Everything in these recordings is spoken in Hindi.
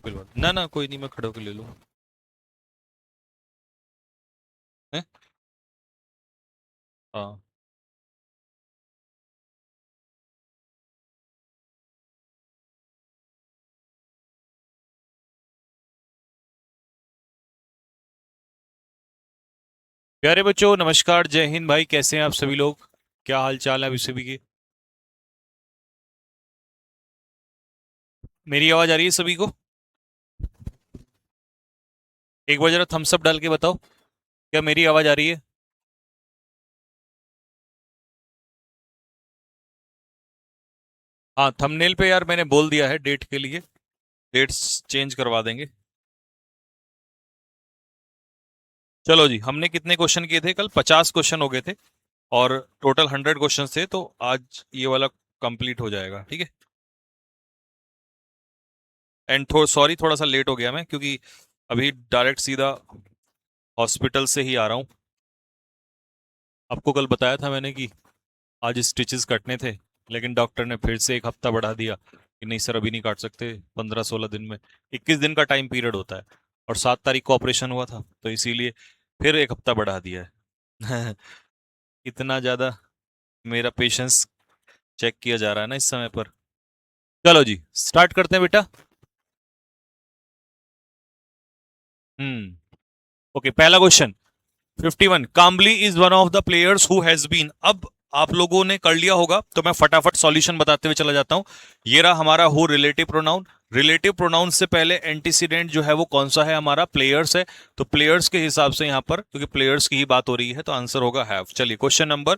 कोई बात ना ना, कोई नहीं, मैं खड़े होकर ले लूँ। हैं? हाँ। प्यारे बच्चों नमस्कार, जय हिंद भाई, कैसे हैं आप सभी लोग? क्या हाल चाल है अभी सभी के? मेरी आवाज आ रही है सभी को? एक बार जरा थम्स अप डाल के बताओ, क्या मेरी आवाज आ रही है? हाँ, थंबनेल पे यार मैंने बोल दिया है डेट के लिए, डेट्स चेंज करवा देंगे। चलो जी, हमने कितने क्वेश्चन किए थे कल? 50 क्वेश्चन हो गए थे, और टोटल 100 क्वेश्चन थे, तो आज ये वाला कंप्लीट हो जाएगा, ठीक है। एंड सॉरी, थोड़ा सा लेट हो गया मैं, क्योंकि अभी डायरेक्ट सीधा हॉस्पिटल से ही आ रहा हूँ। आपको कल बताया था मैंने कि आज स्टिचेस कटने थे, लेकिन डॉक्टर ने फिर से एक हफ्ता बढ़ा दिया कि नहीं सर, अभी नहीं काट सकते, 15-16 दिन में। 21 दिन का टाइम पीरियड होता है, और 7 तारीख को ऑपरेशन हुआ था, तो इसीलिए फिर एक हफ्ता बढ़ा दिया है। इतना ज़्यादा मेरा पेशेंस चेक किया जा रहा है ना इस समय पर। चलो जी, स्टार्ट करते हैं बेटा। ओके, पहला question. 51, Kambli is one of the players who has been. अब आप लोगों ने कर लिया होगा, तो मैं फटाफट सॉल्यूशन बताते हुए चला जाता हूं। ये रहा हमारा who relative pronoun. Relative pronoun से पहले एंटीसीडेंट जो है वो कौन सा है? हमारा प्लेयर्स है। तो प्लेयर्स के हिसाब से यहां पर, क्योंकि प्लेयर्स की ही बात हो रही है, तो आंसर होगा हैव। चलिए question number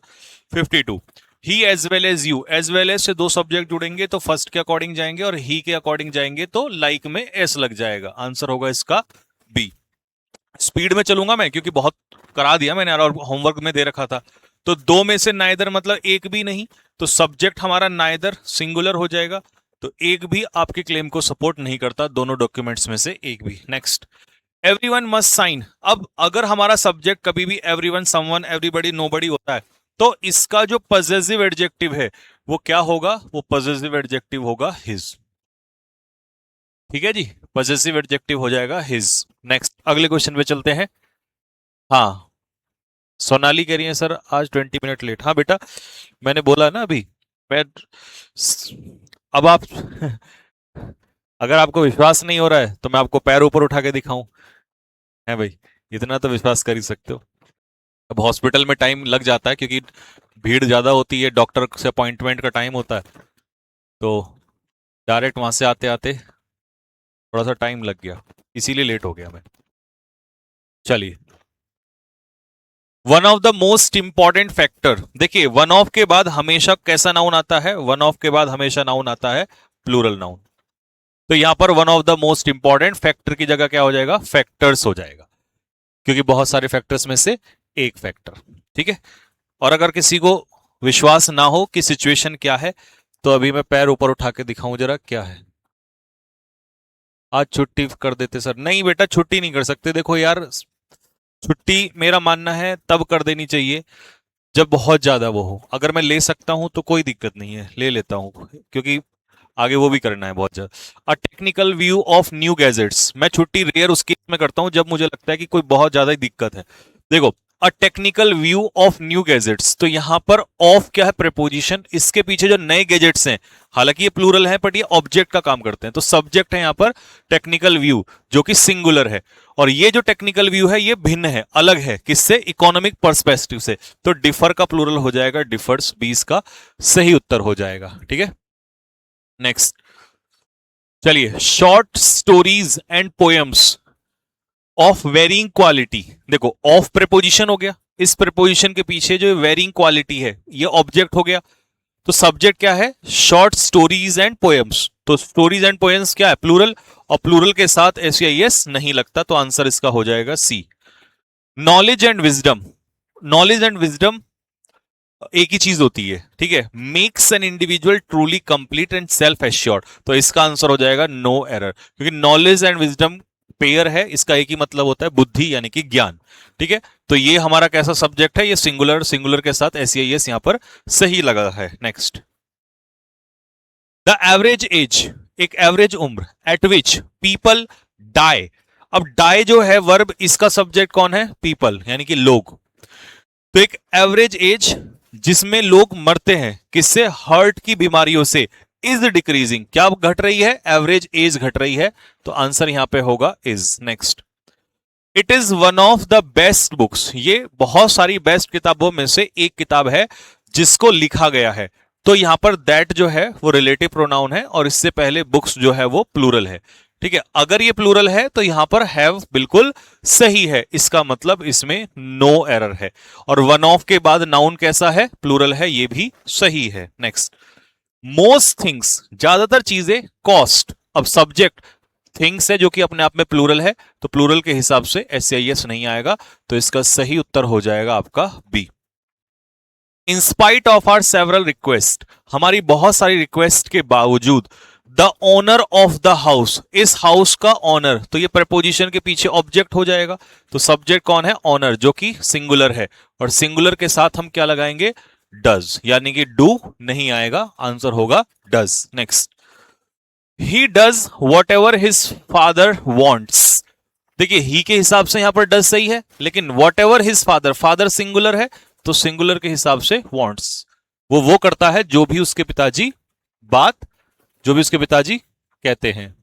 52। He as well as you, as well as से दो सब्जेक्ट जुड़ेंगे तो फर्स्ट के अकॉर्डिंग जाएंगे, और ही के अकॉर्डिंग जाएंगे तो लाइक में एस लग जाएगा। आंसर होगा इसका बी। स्पीड में चलूंगा मैं, क्योंकि बहुत करा दिया मैंने और होमवर्क में दे रखा था। तो दो में से नाइदर मतलब एक भी नहीं, तो सब्जेक्ट हमारा नाइदर सिंगुलर हो जाएगा। तो एक भी आपके क्लेम को सपोर्ट नहीं करता, दोनों डॉक्यूमेंट्स में से एक भी। Next, everyone must sign. अब अगर हमारा सब्जेक्ट कभी भी एवरीवन, समवन, एवरीबॉडी, नोबडी होता है, तो इसका जो पजेसिव एडजेक्टिव है वो क्या होगा? वो पजेसिव एडजेक्टिव होगा हिज। ठीक है जी, पजेसिव एडजेक्टिव हो जाएगा हिज। नेक्स्ट, अगले क्वेश्चन पे चलते हैं। हाँ, सोनाली कह रही है सर आज 20 मिनट लेट। हाँ बेटा, मैंने बोला ना अभी। मैं अब आप अगर आपको विश्वास नहीं हो रहा है तो मैं आपको पैर ऊपर उठा के दिखाऊं? है भाई, इतना तो विश्वास कर ही सकते हो। अब हॉस्पिटल में टाइम लग जाता है, क्योंकि भीड़ ज्यादा होती है, डॉक्टर से अपॉइंटमेंट का टाइम होता है, तो डायरेक्ट वहां से आते आते थोड़ा सा टाइम लग गया, इसीलिए लेट हो गया मैं। चलिए, one of the most important factor. देखिए, वन ऑफ के बाद हमेशा कैसा नाउन आता है? वन ऑफ के बाद हमेशा नाउन आता है प्लूरल नाउन। तो यहां पर one of the most important factor की जगह क्या हो जाएगा? फैक्टर्स हो जाएगा, क्योंकि बहुत सारे फैक्टर्स में से एक फैक्टर। ठीक है। और अगर किसी को विश्वास ना हो कि सिचुएशन क्या है, तो अभी मैं पैर ऊपर उठा के दिखाऊं जरा क्या है। आज छुट्टी कर देते सर? नहीं बेटा, छुट्टी नहीं कर सकते। देखो यार, छुट्टी मेरा मानना है तब कर देनी चाहिए जब बहुत ज्यादा वो हो। अगर मैं ले सकता हूं तो कोई दिक्कत नहीं है, ले लेता हूं, क्योंकि आगे वो भी करना है बहुत ज्यादा। A technical view of new gadgets. मैं छुट्टी रेयर उस केस में करता हूं जब मुझे लगता है कि कोई बहुत ज्यादा ही दिक्कत है। देखो, a technical view of new gadgets, तो यहां पर ऑफ क्या है? प्रेपोजिशन। इसके पीछे जो नए गैजेट्स हैं, हालांकि ये प्लूरल है बट ये ऑब्जेक्ट का काम करते हैं, तो सब्जेक्ट है यहां पर टेक्निकल व्यू, जो कि सिंगुलर है। और ये जो टेक्निकल व्यू है ये भिन्न है, अलग है। किससे? इकोनॉमिक पर्सपेक्टिव से। तो डिफर का प्लूरल हो जाएगा डिफर्स। 20 का सही उत्तर हो जाएगा। ठीक है। नेक्स्ट, चलिए, short stories and poems of varying quality. देखो, ऑफ प्रेपोजिशन हो गया, इस प्रेपोजिशन के पीछे जो वेरिंग क्वालिटी है ये ऑब्जेक्ट हो गया। तो सब्जेक्ट क्या है? Short stories and poems. तो स्टोरीज एंड पोएम्स क्या है? प्लूरल, और प्लूरल के साथ एस या एस नहीं लगता, तो आंसर इसका हो जाएगा C. Knowledge and wisdom. Knowledge and wisdom एक ही चीज होती है, ठीक है। Makes an individual truly complete and self assured, तो इसका आंसर हो जाएगा नो एरर, क्योंकि नॉलेज एंड विजडम पेयर है, इसका एक ही मतलब होता है बुद्धि यानी कि ज्ञान। ठीक है। तो ये हमारा कैसा सब्जेक्ट है? ये सिंगुलर, सिंगुलर के साथ एस यहां पर सही लगा है। Next, the average age. एक एवरेज उम्र एट विच पीपल डाई। अब डाई जो है वर्ब, इसका सब्जेक्ट कौन है? पीपल, यानी कि लोग। तो एक एवरेज एज जिसमें लोग मरते हैं, किससे? हार्ट की बीमारियों से, इज डिक्रीजिंग। क्या घट रही है? एवरेज एज घट रही है। तो आंसर यहां पे होगा is. Next, it is one of the best books. ये बहुत सारी बेस्ट किताबों में से एक किताब है जिसको लिखा गया है। तो यहां पर दैट जो है वो रिलेटिव प्रोनाउन है, और इससे पहले बुक्स जो है वो प्लूरल है। ठीक है, अगर ये प्लूरल है तो यहां पर हैव बिल्कुल सही है, इसका मतलब इसमें नो एरर है। और वन ऑफ के बाद नाउन कैसा है? प्लूरल है, ये भी सही है। नेक्स्ट, मोस्ट थिंग्स, ज्यादातर चीजें, कॉस्ट। अब सब्जेक्ट थिंग्स है जो कि अपने आप में प्लूरल है, तो प्लूरल के हिसाब से एसआईएस नहीं आएगा, तो इसका सही उत्तर हो जाएगा आपका B. In spite of our several request, हमारी बहुत सारी रिक्वेस्ट के बावजूद, the owner of the house, इस हाउस का ओनर, तो ये प्रपोजिशन के पीछे ऑब्जेक्ट हो जाएगा। तो सब्जेक्ट कौन है? ओनर, जो कि सिंगुलर है, और सिंगुलर के साथ हम क्या लगाएंगे? डज, यानी कि डू नहीं आएगा, आंसर होगा does. Next, he does what ever his father wants. देखिए, ही के हिसाब से यहां पर डज सही है, लेकिन what ever his father, father singular है, तो सिंगुलर के हिसाब से वॉन्ट्स, वो करता है जो भी उसके पिताजी कहते हैं।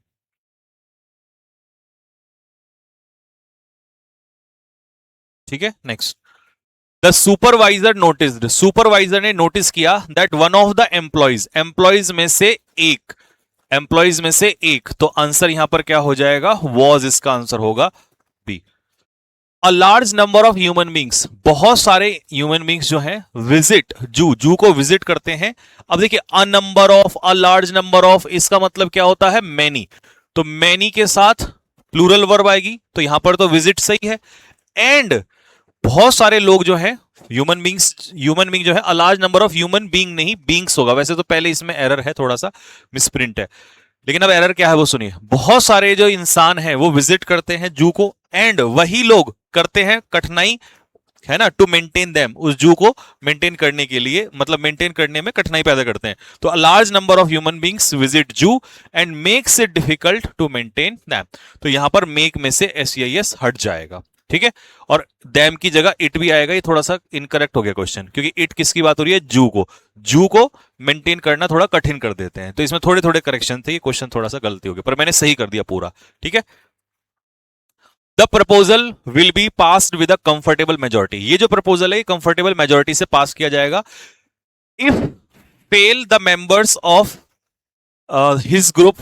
ठीक है, next, the supervisor noticed, supervisor ने नोटिस किया that one of the employees, employees में से एक, तो आंसर यहां पर क्या हो जाएगा? वॉज, इसका आंसर होगा B. A large number of human beings, बहुत सारे ह्यूमन बींग्स जो हैं विजिट जू को विजिट करते हैं। अब देखिए, a number of, a large number of, इसका मतलब क्या होता है? मैनी। तो मैनी के साथ प्लूरल वर्ब आएगी, तो यहां पर तो विजिट सही है। एंड बहुत सारे लोग जो हैं, ह्यूमन बींग जो है, अ large number of human being नहीं, बींग्स होगा। वैसे तो पहले इसमें एरर है, थोड़ा सा मिसप्रिंट है, लेकिन अब एरर क्या है वो सुनिए। बहुत सारे जो इंसान हैं वो विजिट करते हैं जू को, एंड वही लोग करते हैं कठिनाई, है ना, टू मेंटेन देम, उस जू को मेंटेन करने के लिए, मतलब मेंटेन करने में कठिनाई पैदा करते हैं। तो a large number of human beings visit zoo and makes it difficult to maintain them. तो यहां पर मेक में से एसईएस हट जाएगा। ठीक है, और डैम की जगह इट भी आएगा। ये थोड़ा सा इनकरेक्ट हो गया क्वेश्चन, क्योंकि इट किसकी बात हो रही है? जू को मेंटेन करना थोड़ा कठिन कर देते हैं, तो इसमें थोड़े थोड़े करेक्शन थे, ये क्वेश्चन थोड़ा सा गलती हो गई, पर मैंने सही कर दिया पूरा। ठीक है, the proposal will be passed with a comfortable majority, ये जो प्रपोजल है ये कंफर्टेबल मेजोरिटी से पास किया जाएगा। If fail the members of his group,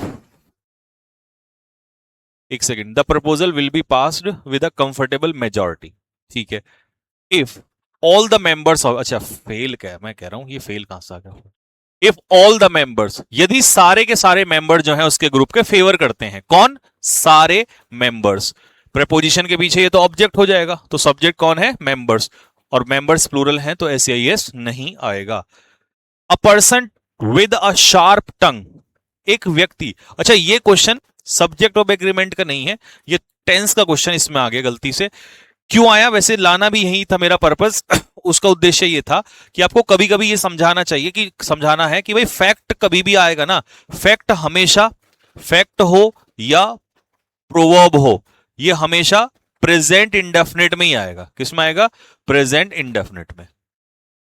एक second, the proposal will be passed with a comfortable majority. ठीक है, if all the members of, अच्छा फेल क्या है, मैं कह रहा हूं ये फेल कहां से आ गया? इफ ऑल द मेंबर्स, यदि सारे के सारे मेंबर जो हैं उसके ग्रुप के फेवर करते हैं, कौन? सारे मेंबर्स। प्रपोजिशन के पीछे ये तो ऑब्जेक्ट हो जाएगा, तो सब्जेक्ट कौन है? मेंबर्स, और मेंबर्स प्लूरल हैं, तो एसईएस नहीं आएगा। A person with a sharp tongue, एक व्यक्ति, अच्छा ये क्वेश्चन सब्जेक्ट ऑफ एग्रीमेंट का नहीं है, ये टेंस का क्वेश्चन इसमें आ गया गलती से। क्यों आया? वैसे लाना भी यही था मेरा पर्पस उसका उद्देश्य ये था कि आपको कभी कभी ये समझाना चाहिए, कि समझाना है कि भाई फैक्ट कभी भी आएगा ना, फैक्ट हमेशा, फैक्ट हो या प्रोवर्ब हो, ये हमेशा प्रेजेंट इंडेफिनिट में ही आएगा। किस में आएगा? प्रेजेंट इंडेफिनिट में।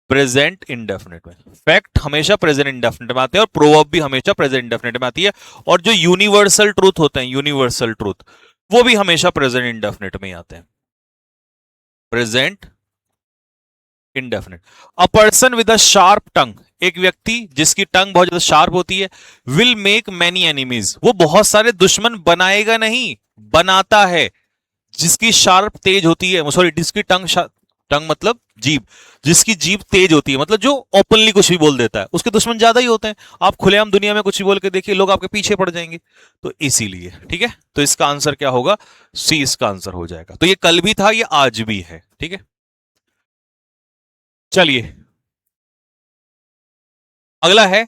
प्रेजेंट इंडेफिनिट में फैक्ट हमेशा प्रेजेंट इंडेफिनिट में आते हैं, और प्रोवर्ब भी हमेशा प्रेजेंट इंडेफिनिट में आती है। और जो यूनिवर्सल ट्रूथ होते हैं, यूनिवर्सल ट्रूथ, वो भी हमेशा प्रेजेंट इंडेफिनिट में ही आते हैं। Present indefinite. A person with a sharp tongue, एक व्यक्ति जिसकी टंग बहुत ज्यादा शार्प होती है, विल मेक मैनी एनिमीज, वो बहुत सारे दुश्मन बनाएगा नहीं, बनाता है। जिसकी शार्प तेज होती है, सॉरी जिसकी टंग मतलब जीभ, जिसकी जीभ तेज होती है, मतलब जो ओपनली कुछ भी बोल देता है, उसके दुश्मन ज्यादा ही होते हैं। आप खुलेआम दुनिया में कुछ भी बोल के देखिए, लोग आपके पीछे पड़ जाएंगे, तो इसीलिए। ठीक है, तो इसका आंसर क्या होगा? सी इसका आंसर हो जाएगा। तो ये कल भी था, ये आज भी है। ठीक है, चलिए अगला है,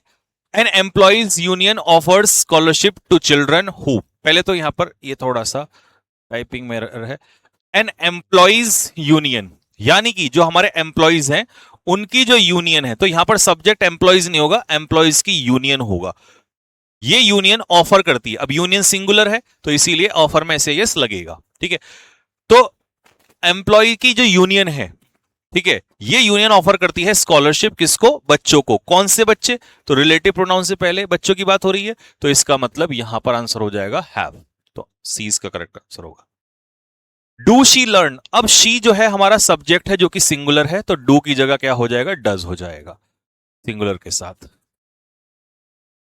an employees union offers scholarship to children who, पहले तो यहां पर ये थोड़ा सा टाइपिंग में एरर है। एन एम्प्लॉइज यूनियन, यानी कि जो हमारे एम्प्लॉइज हैं उनकी जो यूनियन है, तो यहां पर सब्जेक्ट एम्प्लॉइज नहीं होगा, एम्प्लॉइज की यूनियन होगा। ये यूनियन ऑफर करती है, अब यूनियन सिंगुलर है तो इसीलिए ऑफर में ऐसे यस लगेगा, ठीक है। तो एम्प्लॉय की जो यूनियन है, ठीक है, ये यूनियन ऑफर करती है स्कॉलरशिप किसको, बच्चों को। कौन से बच्चे, तो रिलेटिव प्रोनाउन से पहले बच्चों की बात हो रही है, तो इसका मतलब यहां पर आंसर हो जाएगा हैव, तो सी इसका करेक्ट आंसर होगा। डू शी लर्न, अब शी जो है हमारा सब्जेक्ट है जो कि सिंगुलर है, तो डू की जगह क्या हो जाएगा, डज हो जाएगा सिंगुलर के साथ।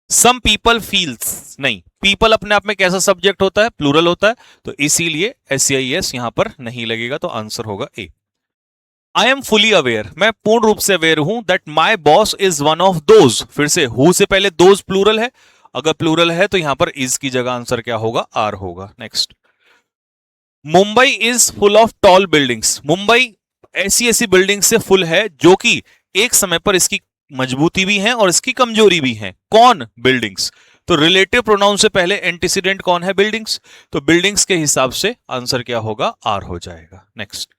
सम पीपल फील्स, नहीं, पीपल अपने आप में कैसा सब्जेक्ट होता है, प्लूरल होता है, तो इसीलिए एस यहां पर नहीं लगेगा, तो आंसर होगा ए। आई एम फुली अवेयर, मैं पूर्ण रूप से अवेयर हूं, that my boss is one of those, फिर से हु से पहले दोज प्लूरल है, अगर प्लूरल है तो यहां पर इज की जगह आंसर क्या होगा, आर होगा। Next, Mumbai is full of tall buildings, Mumbai ऐसी ऐसी बिल्डिंग से फुल है जो कि एक समय पर इसकी मजबूती भी है और इसकी कमजोरी भी है। कौन, बिल्डिंग्स, तो रिलेटिव प्रोनाउन से पहले एंटीसीडेंट कौन है, बिल्डिंग्स, तो बिल्डिंग्स के हिसाब से आंसर क्या होगा, आर हो जाएगा। Next,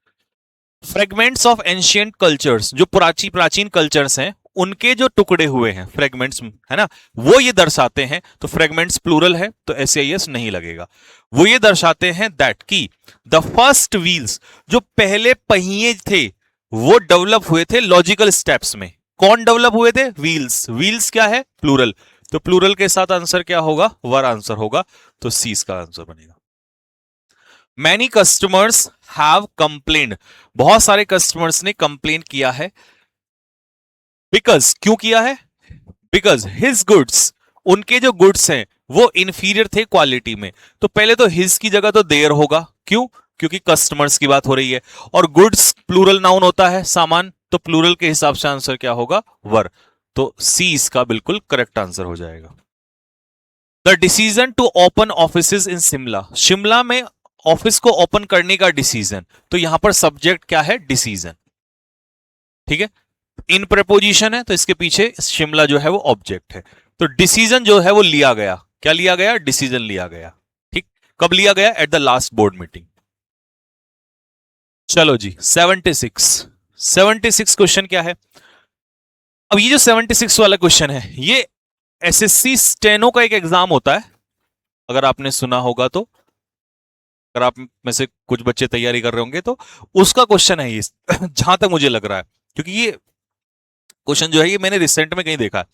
fragments of ancient cultures, जो प्राचीन कल्चर्स हैं उनके जो टुकड़े हुए हैं, फ्रेगमेंट्स है ना, वो ये दर्शाते हैं, तो फ्रेगमेंट्स प्लूरल है तो एस नहीं लगेगा। वो ये दर्शाते हैं दैट की द फर्स्ट व्हील्स, जो पहले पहिए थे वो डेवलप हुए थे लॉजिकल स्टेप्स में। कौन डेवलप हुए थे, व्हील्स, व्हील्स क्या है, प्लूरल, तो प्लूरल के साथ आंसर क्या होगा, वर आंसर होगा, तो सी इसका आंसर बनेगा। मैनी कस्टमर्स हैव कंप्लेन्ड, बहुत सारे कस्टमर्स ने कंप्लेन किया है, बिकॉज, क्यों किया है, बिकॉज हिज गुड्स, उनके जो गुड्स हैं वो इंफीरियर थे क्वालिटी में, तो पहले तो हिज की जगह तो देयर होगा, क्यों, क्योंकि कस्टमर्स की बात हो रही है, और गुड्स प्लूरल नाउन होता है, सामान, तो प्लूरल के हिसाब से आंसर क्या होगा, वर, तो सी इसका बिल्कुल करेक्ट आंसर हो जाएगा। The decision to open office in Shimla, Shimla में ऑफिस को ओपन करने का डिसीजन, तो यहां पर सब्जेक्ट क्या है, डिसीजन, ठीक है, इन प्रपोजिशन है तो इसके पीछे शिमला जो है वो ऑब्जेक्ट है, तो डिसीजन जो है वो लिया गया, क्या लिया गया, डिसीजन लिया गया, ठीक, कब लिया गया, at the last board meeting. चलो जी, 76 क्वेश्चन क्या है, अब ये जो 76 वाला क्वेश्चन है ये एसएससी स्टेनो का एक एग्जाम होता है, अगर आपने सुना होगा तो, अगर आप में से कुछ बच्चे तैयारी कर रहे होंगे तो उसका क्वेश्चन है ये जहां तक मुझे लग रहा है, क्योंकि ये क्वेश्चन जो है ये मैंने रिसेंट में कहीं देखा है,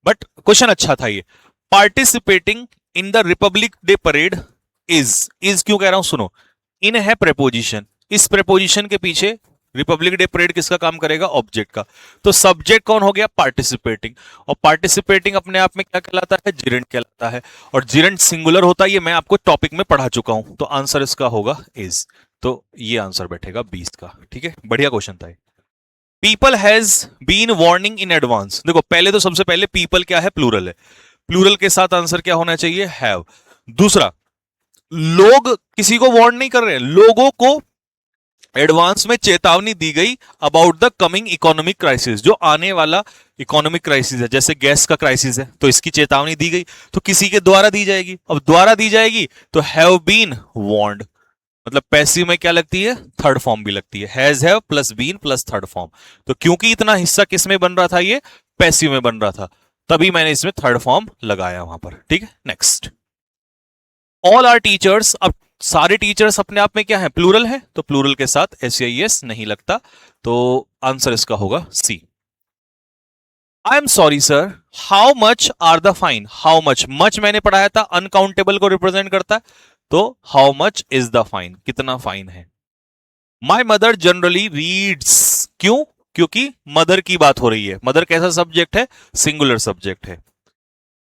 बट क्वेश्चन अच्छा था ये। Participating in the Republic day parade is क्यों कह रहा हूं, सुनो, इन है प्रेपोजिशन, इस प्रेपोजिशन के पीछे रिपब्लिक डे परेड किसका काम करेगा, ऑब्जेक्ट का, तो सब्जेक्ट कौन हो गया, पार्टिसिपेटिंग, और पार्टिसिपेटिंग अपने आप में क्या कहलाता है, जिरेंट कहलाता है, और जिरेंट सिंगुलर होता है, ये मैं आपको टॉपिक में पढ़ा चुका हूं, तो आंसर इसका होगा इज, तो ये आंसर बैठेगा 20 का, ठीक है, बढ़िया क्वेश्चन था। People has been warning in advance, देखो पहले तो सबसे पहले पीपल क्या है, प्लूरल है, प्लूरल के साथ आंसर क्या होना चाहिए, हैव। दूसरा, लोग किसी को वार्न नहीं कर रहे हैं, लोगों को एडवांस में चेतावनी दी गई about the coming economic crisis, जो आने वाला इकोनॉमिक क्राइसिस है, जैसे गैस का क्राइसिस है तो इसकी चेतावनी दी गई, तो किसी के द्वारा दी जाएगी, अब द्वारा दी जाएगी तो हैव बीन वार्नड, मतलब पैसिव में क्या लगती है, थर्ड फॉर्म भी लगती है, has have plus been plus third form, तो क्योंकि इतना हिस्सा किस में बन रहा था, ये पैसिव में बन रहा था, तभी मैंने इसमें थर्ड फॉर्म लगाया वहां पर, ठीक है। नेक्स्ट, ऑल आर टीचर्स, अब सारे टीचर्स अपने आप में क्या है, प्लूरल है, तो प्लूरल के साथ एस नहीं लगता, तो आंसर इसका होगा C. I am sorry sir, how much are the fine, how much, much मैंने पढ़ाया था अनकाउंटेबल को रिप्रेजेंट करता है, तो how much is the fine, कितना फाइन है। माई मदर जनरली रीड्स, क्यों, क्योंकि मदर की बात हो रही है, मदर कैसा सब्जेक्ट है, सिंगुलर सब्जेक्ट है।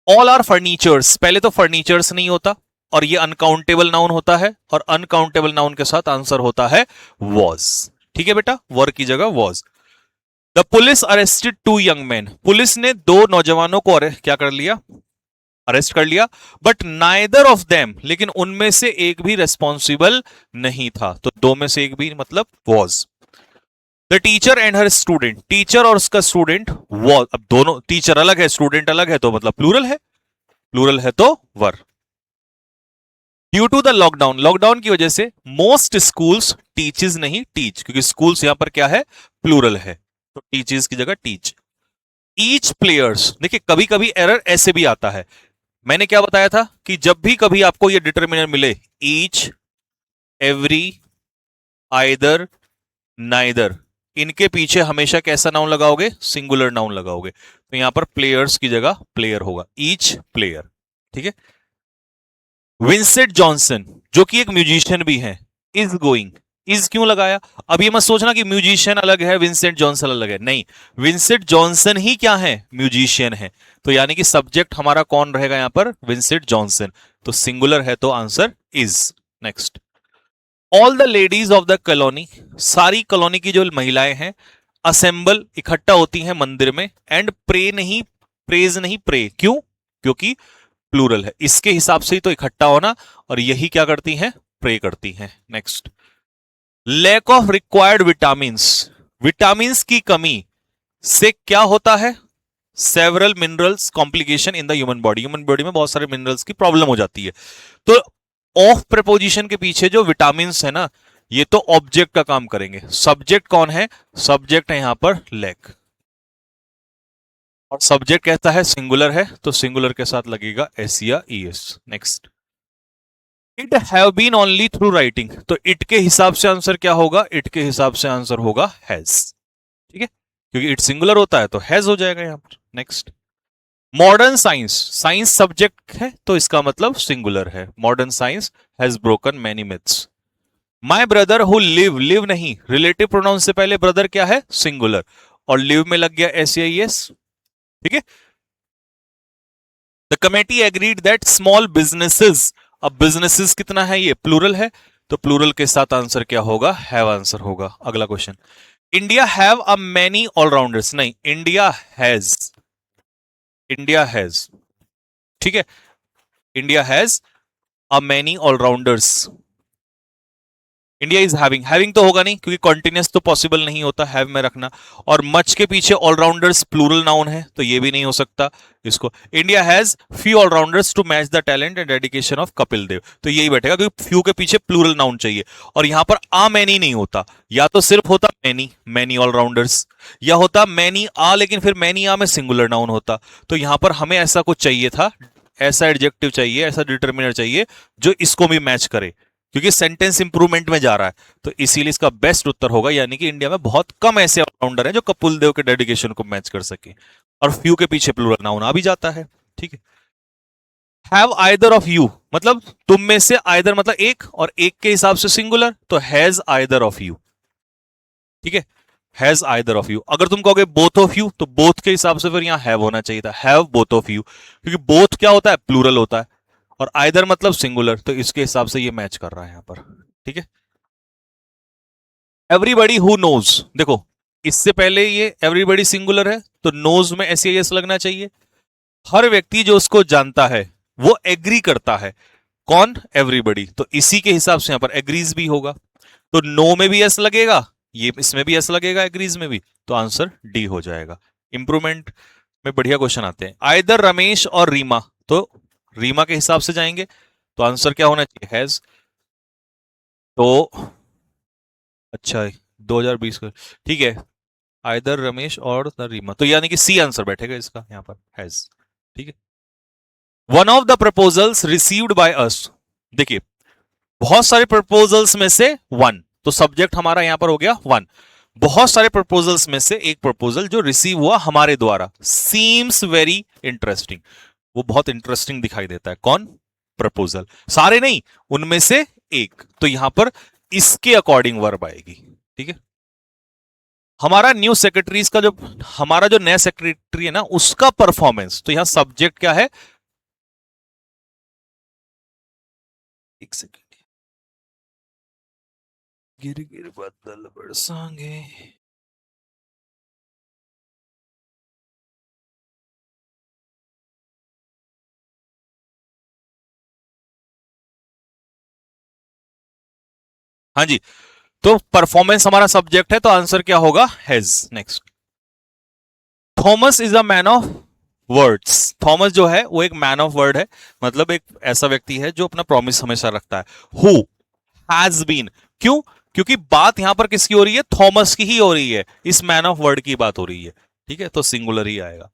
ऑल आर फर्नीचर्स, पहले तो फर्नीचर्स नहीं होता और ये अनकाउंटेबल नाउन होता है, और अनकाउंटेबल नाउन के साथ आंसर होता है वॉज, ठीक है बेटा, वर की जगह was. The police arrested 2 young man, police ने 2 नौजवानों को क्या कर लिया, अरेस्ट कर लिया, बट नाइदर ऑफ देम, लेकिन उनमें से एक भी रेस्पॉन्सिबल नहीं था, तो 2 में से एक भी मतलब was. The teacher and her student, teacher और उसका स्टूडेंट वॉज, अब दोनों, टीचर अलग है स्टूडेंट अलग है, तो मतलब प्लूरल है, प्लूरल है तो were. Due to the lockdown, lockdown की वजह से मोस्ट स्कूल्स टीचेस नहीं टीच, क्योंकि स्कूल्स यहां पर क्या है, प्लूरल है, तो टीचेस की जगह टीच। ईच प्लेयर्स, देखिए कभी कभी एरर ऐसे भी आता है, मैंने क्या बताया था कि जब भी कभी आपको ये डिटर्मिनर मिले, ईच, एवरी, आइदर, नाइदर, इनके पीछे हमेशा कैसा नाउन लगाओगे? सिंगुलर नाउन लगाओगे। तो यहां पर प्लेयर्स की जगह प्लेयर होगा, ईच प्लेयर। ठीक है। विंसेंट जॉनसन जो कि एक म्यूजिशियन भी है, इज गोइंग, इज क्यों लगाया? अब ये मत सोचना कि म्यूजिशियन अलग है विंसेंट जॉनसन अलग है, नहीं, विंसेंट जॉनसन ही क्या है? म्यूजिशियन है। तो यानी कि सब्जेक्ट हमारा कौन रहेगा यहां पर? Vincent Johnson. तो सिंगुलर है तो answer is. Next, all the ladies of the colony, सारी कॉलोनी की जो महिलाएं हैं, असेंबल इकट्ठा होती हैं मंदिर में, एंड प्रे नहीं, प्रेज नहीं, प्रे, क्यों? क्योंकि प्लूरल है, इसके हिसाब से ही तो इकट्ठा होना, और यही क्या करती हैं? प्रे करती हैं। Next, lack of required vitamin, vitamin की कमी से क्या होता है? Several minerals complication in the human body, human body में बहुत सारे मिनरल्स की प्रॉब्लम हो जाती है। तो ऑफ प्रेपोजिशन के पीछे जो विटामिन है ना, ये तो ऑब्जेक्ट का काम करेंगे। सब्जेक्ट कौन है? सब्जेक्ट है यहां पर लैक, और सब्जेक्ट कहता है सिंगुलर है, तो सिंगुलर के साथ लगेगा एस या ES. Next, it have been only through writing, तो इट के हिसाब से आंसर क्या होगा? इट के हिसाब से आंसर होगा हैज। ठीक है, क्योंकि इट सिंगुलर होता है तो हैज हो जाएगा यहां पर। Next, modern science, science subject है तो इसका मतलब सिंगुलर है। Modern science has broken many myths. My brother who live, live नहीं, रिलेटिव प्रोनाउन से पहले ब्रदर क्या है? सिंगुलर, और लिव में लग गया एस या एस। ठीक है। The committee agreed that small businesses, अब बिजनेसेस कितना है? ये प्लूरल है, तो प्लूरल के साथ आंसर क्या होगा? हैव आंसर होगा। अगला question, India have a many allrounders, नहीं, इंडिया हैज, इंडिया हैज। ठीक है, India has a many allrounders. India is having, having तो होगा नहीं क्योंकि कॉन्टिन्यूस तो पॉसिबल नहीं होता हैव में रखना, और मच के पीछे ऑलराउंडर्स प्लूरल नाउन है तो ये भी नहीं हो सकता इसको। India has few allrounders to match the talent and dedication of Kapil Dev, तो यही बैठेगा क्योंकि फ्यू के पीछे प्लूरल नाउन चाहिए, और यहां पर आ मैनी नहीं होता, या तो सिर्फ होता मैनी, मैनी ऑलराउंडर्स, या होता मैनी आ, लेकिन फिर मैनी आ में सिंगुलर नाउन होता। तो यहां पर हमें ऐसा कुछ चाहिए था, ऐसा एडजेक्टिव चाहिए, ऐसा डिटर्मिनर चाहिए जो इसको भी मैच करे, क्योंकि सेंटेंस इंप्रूवमेंट में जा रहा है, तो इसीलिए इसका बेस्ट उत्तर होगा, यानी कि इंडिया में बहुत कम ऐसे ऑलराउंडर हैं जो कपिल देव के डेडिकेशन को मैच कर सके, और फ्यू के पीछे प्लूरल नाउन आ भी जाता है। ठीक है। हैव आइदर ऑफ यू, मतलब तुम में से, आइदर मतलब एक, और एक के हिसाब से सिंगुलर, तो हैज आइदर ऑफ यू। ठीक है, हैज आइदर ऑफ यू। अगर तुम कहोगे बोथ ऑफ यू, तो बोथ के हिसाब से फिर यहां हैव होना चाहिए था, हैव बोथ ऑफ यू, क्योंकि बोथ क्या होता है? प्लूरल होता है, और आइदर मतलब सिंगुलर, तो इसके हिसाब से ये मैच कर रहा है यहां पर। ठीक है। एवरीबडी हु नोज, देखो इससे पहले ये एवरीबडी सिंगुलर है तो नोज में एस एस लगना चाहिए। हर व्यक्ति जो उसको जानता है वो एग्री करता है, कौन? एवरीबडी, तो इसी के हिसाब से यहां पर एग्रीज भी होगा, तो नो में भी एस लगेगा, ये इसमें भी एस लगेगा, एग्रीज में भी, तो आंसर डी हो जाएगा। इंप्रूवमेंट में बढ़िया क्वेश्चन आते हैं। आइदर रमेश और रीमा, तो रीमा के हिसाब से जाएंगे, तो आंसर क्या होना चाहिए? हैज। तो अच्छा 2020 का, ठीक है, आइदर रमेश और द रीमा, तो यानी कि सी आंसर बैठेगा इसका यहां पर, हैज। ठीक है। One of the proposals received by us, देखिए बहुत सारे प्रपोजल्स में से वन, तो सब्जेक्ट हमारा यहां पर हो गया वन। बहुत सारे प्रपोजल्स में से एक प्रपोजल जो रिसीव हुआ हमारे द्वारा, सीम्स वेरी इंटरेस्टिंग, वो बहुत इंटरेस्टिंग दिखाई देता है, कौन? प्रपोजल, सारे नहीं, उनमें से एक, तो यहां पर इसके अकॉर्डिंग वर्ब आएगी। ठीक है। हमारा न्यू सेक्रेटरीज का जो, हमारा जो नया सेक्रेटरी है ना, उसका परफॉर्मेंस, तो यहां सब्जेक्ट क्या है? एक सेकेंड, गिर गिर बादल बरसांगे। हाँ जी, तो परफॉर्मेंस हमारा सब्जेक्ट है, तो आंसर क्या होगा? Has. Next, Thomas is a man of words, Thomas जो है वो एक मैन ऑफ वर्ड है, मतलब एक ऐसा व्यक्ति है जो अपना प्रॉमिस हमेशा रखता है। हु हैज बीन, क्यों? क्योंकि बात यहां पर किसकी हो रही है? थॉमस की ही हो रही है, इस मैन ऑफ वर्ड की बात हो रही है। ठीक है, तो सिंगुलर ही आएगा।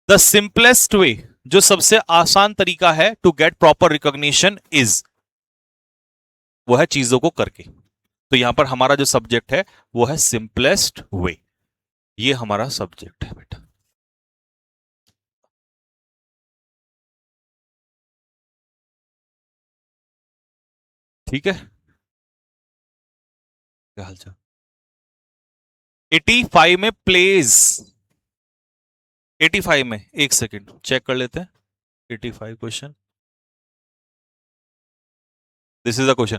द सिंपलेस्ट वे, जो सबसे आसान तरीका है to get proper recognition is, वो है चीजों को करके। तो यहां पर हमारा जो सब्जेक्ट है वो है सिंपलेस्ट वे, ये हमारा सब्जेक्ट है बेटा। ठीक है, क्या हालचाल। 85 में प्लेज, 85 में, एक सेकेंड चेक कर लेते हैं। 85 question, this is the question.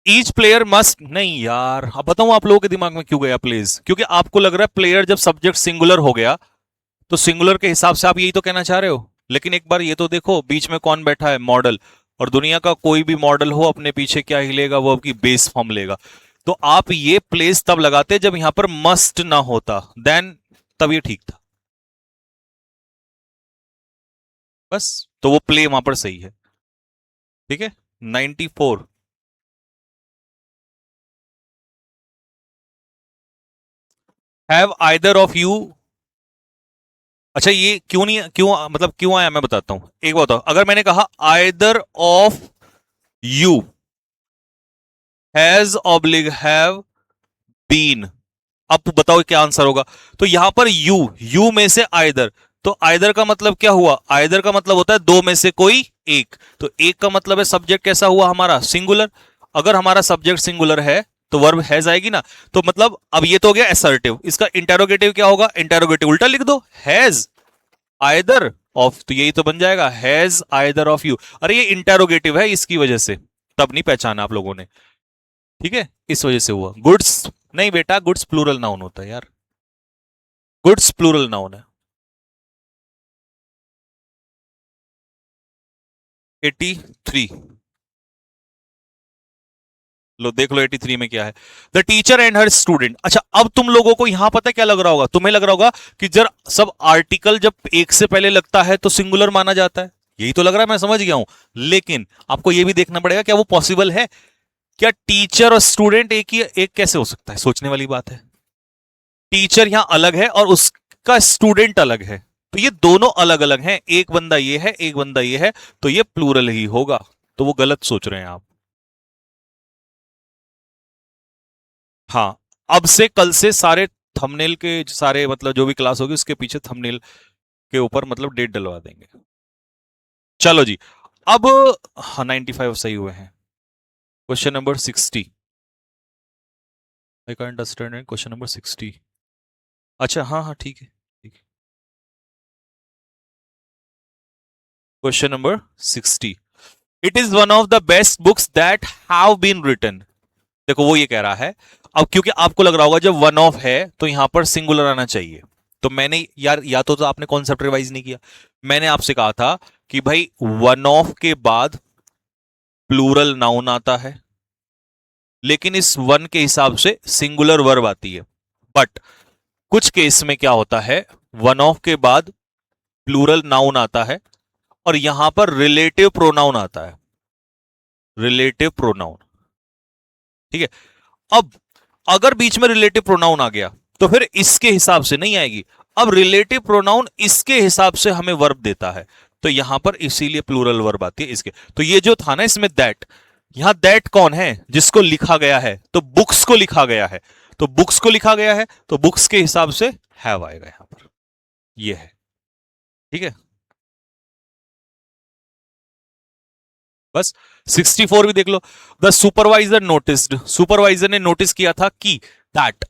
Each player must, नहीं यार अब बताऊं आप लोगों के दिमाग में क्यों गया प्लेज, क्योंकि आपको लग रहा है प्लेयर जब सब्जेक्ट सिंगुलर हो गया तो सिंगुलर के हिसाब से आप यही तो कहना चाह रहे हो। लेकिन एक बार ये तो देखो बीच में कौन बैठा है, मॉडल। और दुनिया का कोई भी मॉडल हो अपने पीछे क्या हिलेगा, वो आपकी बेस फॉर्म लेगा। तो आप ये प्लेस तब लगाते जब यहां पर मस्ट ना होता, देन तब ये ठीक था। बस, तो वो प्ले वहां पर सही है। ठीक है, 94। हैव आइदर ऑफ यू, अच्छा ये क्यों नहीं, क्यों मतलब क्यों आया मैं बताता हूं। एक बात बताओ, अगर मैंने कहा either of you has oblige have been, अब बताओ क्या आंसर होगा। तो यहां पर यू में से आइदर, तो आइदर का मतलब क्या हुआ, आइदर का मतलब होता है दो में से कोई एक। तो एक का मतलब है सब्जेक्ट कैसा हुआ हमारा, सिंगुलर। अगर हमारा सब्जेक्ट सिंगुलर है तो वर्ब हैज आएगी ना। तो मतलब अब ये तो हो गया असर्टिव, इसका इंटेरोगेटिव क्या होगा, इंटेरोगेटिव उल्टा लिख दो, हैज आइदर ऑफ, तो यही तो बन जाएगा हैज आइदर ऑफ यू। अरे ये इंटेरोगेटिव है इसकी वजह से, तब नहीं पहचाना आप लोगों ने। ठीक है, इस वजह से हुआ। गुड्स नहीं बेटा, गुड्स प्लूरल नाउन होता है यार, गुड्स प्लूरल नाउन है। 83, लो देख लो 83 में क्या है। The teacher and her student. अच्छा अब तुम लोगों को यहां पता क्या लग रहा होगा, तुम्हें लग रहा होगा कि जब सब आर्टिकल जब एक से पहले लगता है तो सिंगुलर माना जाता है, यही तो लग रहा है, मैं समझ गया हूं। लेकिन आपको यह भी देखना पड़ेगा क्या वो पॉसिबल है, क्या टीचर और स्टूडेंट एक ही, एक कैसे हो सकता है, सोचने वाली बात है। टीचर यहां अलग है और उसका स्टूडेंट अलग है, तो ये दोनों अलग अलग हैं, एक बंदा ये है एक बंदा ये है, तो ये प्लूरल ही होगा। तो वो गलत सोच रहे हैं आप। हाँ, अब से कल से सारे थंबनेल के सारे मतलब जो भी क्लास होगी उसके पीछे थंबनेल के ऊपर मतलब डेट डलवा देंगे। चलो जी, अब हाँ 95 सही हुए हैं। Question number 60, I can't understand question number 60। अच्छा हाँ हाँ ठीक है ठीक है। Question number 60, it is one of the best books that have been written. देखो वो ये कह रहा है, अब क्योंकि आपको लग रहा होगा जब वन ऑफ है तो यहां पर सिंगुलर आना चाहिए। तो मैंने यार या तो आपने कॉन्सेप्ट रिवाइज नहीं किया, मैंने आपसे कहा था कि भाई वन ऑफ के बाद प्लूरल नाउन आता है, लेकिन इस वन के हिसाब से सिंगुलर वर्ब आती है। बट कुछ केस में क्या होता है, वन ऑफ के बाद प्लूरल नाउन आता है और यहां पर रिलेटिव प्रोनाउन आता है, रिलेटिव प्रोनाउन। ठीक है, अब अगर बीच में रिलेटिव प्रोनाउन आ गया तो फिर इसके हिसाब से नहीं आएगी। अब रिलेटिव प्रोनाउन इसके हिसाब से हमें वर्ब देता है, तो यहां पर इसीलिए प्लूरल वर्ब आती है इसके। तो ये जो था ना इसमें दैट, यहां दैट कौन है, जिसको लिखा गया है, तो बुक्स को लिखा गया है, तो बुक्स को लिखा गया है तो बुक्स के हिसाब से हैव आएगा यहां पर, ये है। ठीक है, बस 64 भी देख लो। द सुपरवाइजर नोटिस्ड, सुपरवाइजर ने नोटिस किया था कि that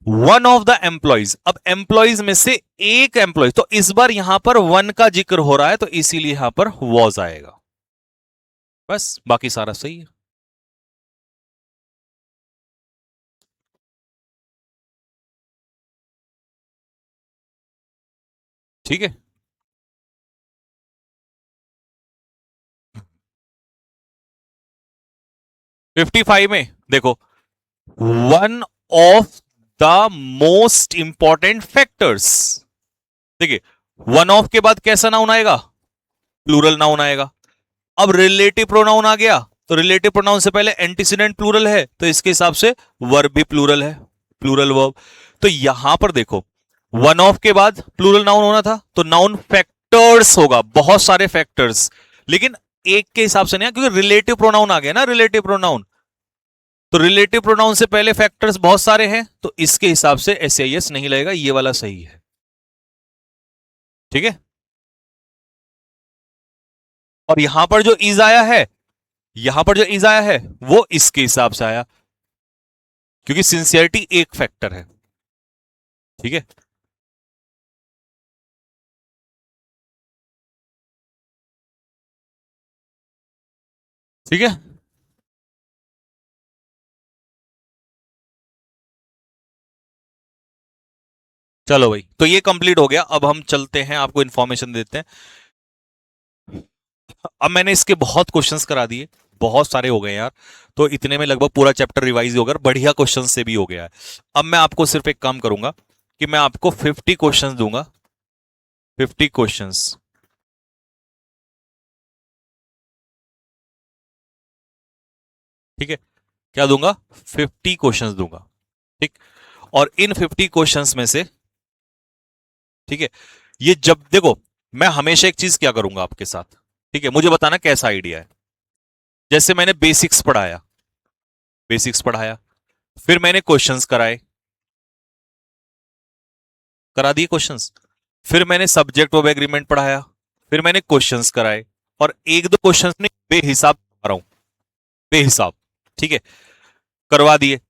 one of the employees, अब एम्प्लॉइज में से एक एम्प्लॉइज, तो इस बार यहां पर वन का जिक्र हो रहा है तो इसीलिए यहां पर वॉज आएगा। बस बाकी सारा सही है। ठीक है, 55 में देखो, one of the most important factors. देखिए वन ऑफ के बाद कैसा नाउन आएगा, प्लूरल नाउन आएगा। अब रिलेटिव प्रोनाउन आ गया तो रिलेटिव प्रोनाउन से पहले एंटीसीडेंट प्लूरल है तो इसके हिसाब से वर्ब भी प्लूरल है, प्लूरल वर्ब। तो यहां पर देखो वन ऑफ के बाद प्लूरल नाउन होना था तो नाउन फैक्टर्स होगा, बहुत सारे फैक्टर्स, लेकिन एक के हिसाब से नहीं, क्योंकि रिलेटिव प्रोनाउन आ गया ना, रिलेटिव प्रोनाउन। तो रिलेटिव प्रोनाउन से पहले फैक्टर्स बहुत सारे हैं, तो इसके हिसाब से एसआईएस नहीं लगेगा, ये वाला सही है। ठीक है। और यहां पर जो इज आया है, यहां पर जो इज आया है वो इसके हिसाब से आया, क्योंकि सिंसियरिटी एक फैक्टर है। ठीक है। ठीक है। चलो भाई, तो ये कंप्लीट हो गया। अब हम चलते हैं, आपको इंफॉर्मेशन देते हैं। अब मैंने इसके बहुत क्वेश्चंस करा दिए, बहुत सारे हो गए यार, तो इतने में लगभग पूरा चैप्टर रिवाइज होगा, बढ़िया क्वेश्चन से भी हो गया है। अब मैं आपको सिर्फ एक काम करूंगा कि मैं आपको 50 क्वेश्चंस दूंगा, 50 क्वेश्चंस। ठीक है। क्या दूंगा? 50 क्वेश्चंस दूंगा। ठीक। और इन 50 क्वेश्चंस में से, ठीक है, ये जब देखो, मैं हमेशा एक चीज क्या करूंगा आपके साथ, ठीक है, मुझे बताना कैसा आइडिया है। जैसे मैंने बेसिक्स पढ़ाया, बेसिक्स पढ़ाया, फिर मैंने क्वेश्चंस कराए, करा दिए क्वेश्चंस, फिर मैंने सब्जेक्ट ऑफ एग्रीमेंट पढ़ाया, फिर मैंने क्वेश्चंस कराए, और एक दो क्वेश्चंस ने बेहिसाब करा रहा हूं, बेहिसाब, ठीक है, करवा दिए।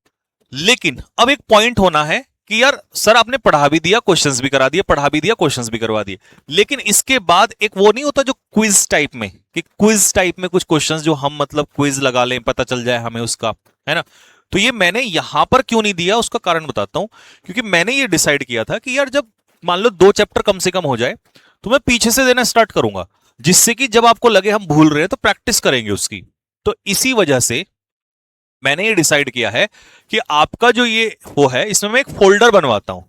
लेकिन अब एक पॉइंट होना है कि यार सर आपने पढ़ा भी दिया, क्वेश्चंस भी करा दिए, पढ़ा भी दिया, क्वेश्चंस भी करवा दिए, लेकिन इसके बाद एक वो नहीं होता जो क्विज टाइप में, कि क्विज टाइप में कुछ क्वेश्चंस जो हम मतलब क्विज लगा लें, पता चल जाए हमें उसका, है ना। तो ये मैंने यहां पर क्यों नहीं दिया, उसका कारण बताता हूं। क्योंकि मैंने ये डिसाइड किया था कि यार जब मान लो 2 चैप्टर कम से कम हो जाए, तो मैं पीछे से देना स्टार्ट करूंगा, जिससे कि जब आपको लगे हम भूल रहे हैं तो प्रैक्टिस करेंगे उसकी। तो इसी वजह से मैंने ये डिसाइड किया है कि आपका जो ये वो है, इसमें मैं एक फोल्डर बनवाता हूं।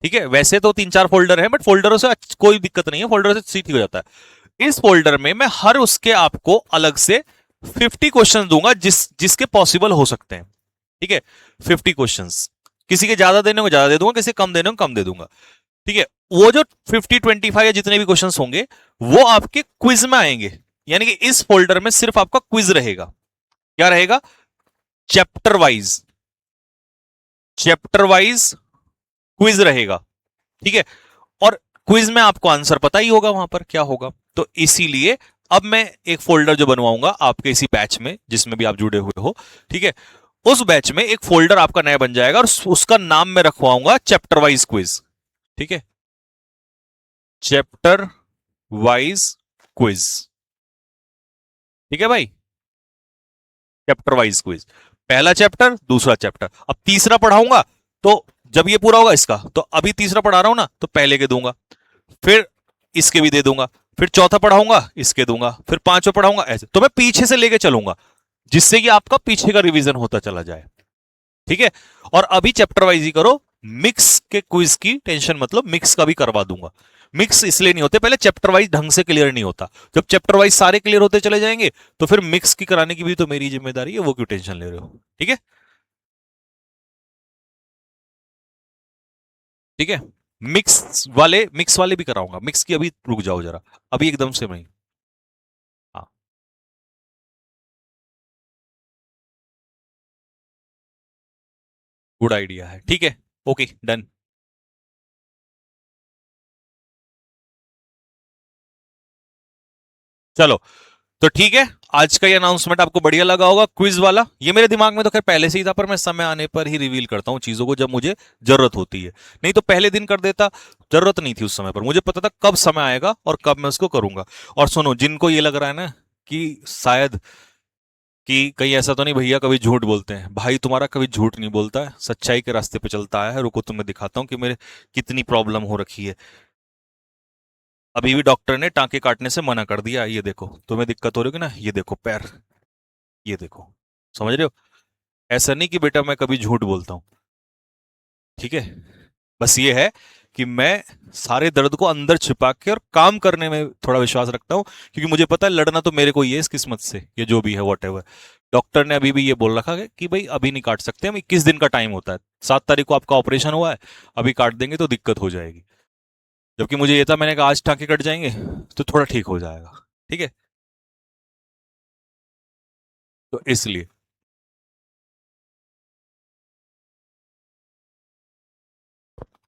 ठीक है, वैसे तो 3-4 फोल्डर है, बट फोल्डरों से कोई दिक्कत नहीं है, फोल्डर से ठीक हो जाता है। इस फोल्डर में मैं हर उसके आपको अलग से 50 क्वेश्चन दूंगा, जिसके पॉसिबल हो सकते हैं। ठीक है, 50 क्वेश्चंस, किसी के ज्यादा देने को ज्यादा दे दूंगा, किसी के कम देने को कम दे दूंगा। ठीक है, वो जो 50-25 या जितने भी क्वेश्चंस होंगे, वो आपके क्विज में आएंगे, यानी कि इस फोल्डर में सिर्फ आपका क्विज रहेगा। क्या रहेगा? Chapter wise, chapter wise quiz रहेगा। ठीक है, और क्विज में आपको आंसर पता ही होगा वहां पर क्या होगा। तो इसीलिए अब मैं एक फोल्डर जो बनवाऊंगा आपके इसी बैच में, जिसमें भी आप जुड़े हुए हो, ठीक है, उस बैच में एक फोल्डर आपका नया बन जाएगा, और उसका नाम मैं रखवाऊंगा चैप्टर वाइज क्विज। ठीक है, चैप्टर वाइज क्विज। ठीक है भाई, चैप्टर वाइज क्विज, पहला चैप्टर, दूसरा चैप्टर, अब तीसरा पढ़ाऊंगा, तो जब ये पूरा होगा इसका, तो अभी तीसरा पढ़ा रहा हूं ना, तो पहले के दूंगा, फिर इसके भी दे दूंगा, फिर चौथा पढ़ाऊंगा इसके दूंगा, फिर पांचवा पढ़ाऊंगा, ऐसे तो मैं पीछे से लेके चलूंगा, जिससे कि आपका पीछे का रिवीजन होता चला जाए। ठीक है, और अभी चैप्टर वाइज ही करो, मिक्स के क्विज की टेंशन मतलब, मिक्स का भी करवा दूंगा। मिक्स इसलिए नहीं होते, पहले चैप्टर वाइज ढंग से क्लियर नहीं होता, जब चैप्टर वाइज सारे क्लियर होते चले जाएंगे, तो फिर मिक्स की कराने की भी तो मेरी जिम्मेदारी है, वो क्यों टेंशन ले रहे हो। ठीक है। ठीक है, मिक्स वाले भी कराऊंगा, मिक्स की अभी रुक जाओ जरा, अभी एकदम से नहीं। हाँ, गुड आइडिया है, ठीक है, ओके डन। चलो, तो ठीक है, आज का ये अनाउंसमेंट आपको बढ़िया लगा होगा, क्विज वाला। ये मेरे दिमाग में तो खैर पहले से ही था, पर मैं समय आने पर ही रिवील करता हूँ चीजों को, जब मुझे जरूरत होती है, नहीं तो पहले दिन कर देता, जरूरत नहीं थी उस समय पर, मुझे पता था कब समय आएगा और कब मैं उसको करूंगा। और सुनो, जिनको ये लग रहा है ना कि शायद कि कहीं ऐसा तो नहीं भैया कभी झूठ बोलते हैं, भाई तुम्हारा कभी झूठ नहीं बोलता है, सच्चाई के रास्ते पे चलता आया है। रुको तुम्हें दिखाता हूँ कि मेरे कितनी प्रॉब्लम हो रखी है। अभी भी डॉक्टर ने टांके काटने से मना कर दिया, ये देखो, तुम्हें दिक्कत हो रही होगी ना, ये देखो पैर, ये देखो, समझ रहे हो। ऐसा नहीं कि बेटा मैं कभी झूठ बोलता हूं, ठीक है, बस ये है कि मैं सारे दर्द को अंदर छिपा के और काम करने में थोड़ा विश्वास रखता हूं, क्योंकि मुझे पता है लड़ना तो मेरे को ही है इस किस्मत से, ये जो भी है वॉट एवर। डॉक्टर ने अभी भी ये बोल रखा है कि भाई अभी नहीं काट सकते हम, 21 दिन का टाइम होता है, 7 तारीख को आपका ऑपरेशन हुआ है, अभी काट देंगे तो दिक्कत हो जाएगी। जबकि मुझे ये था, मैंने कहा आज टांके कट जाएंगे तो थोड़ा ठीक हो जाएगा, ठीक है, तो इसलिए।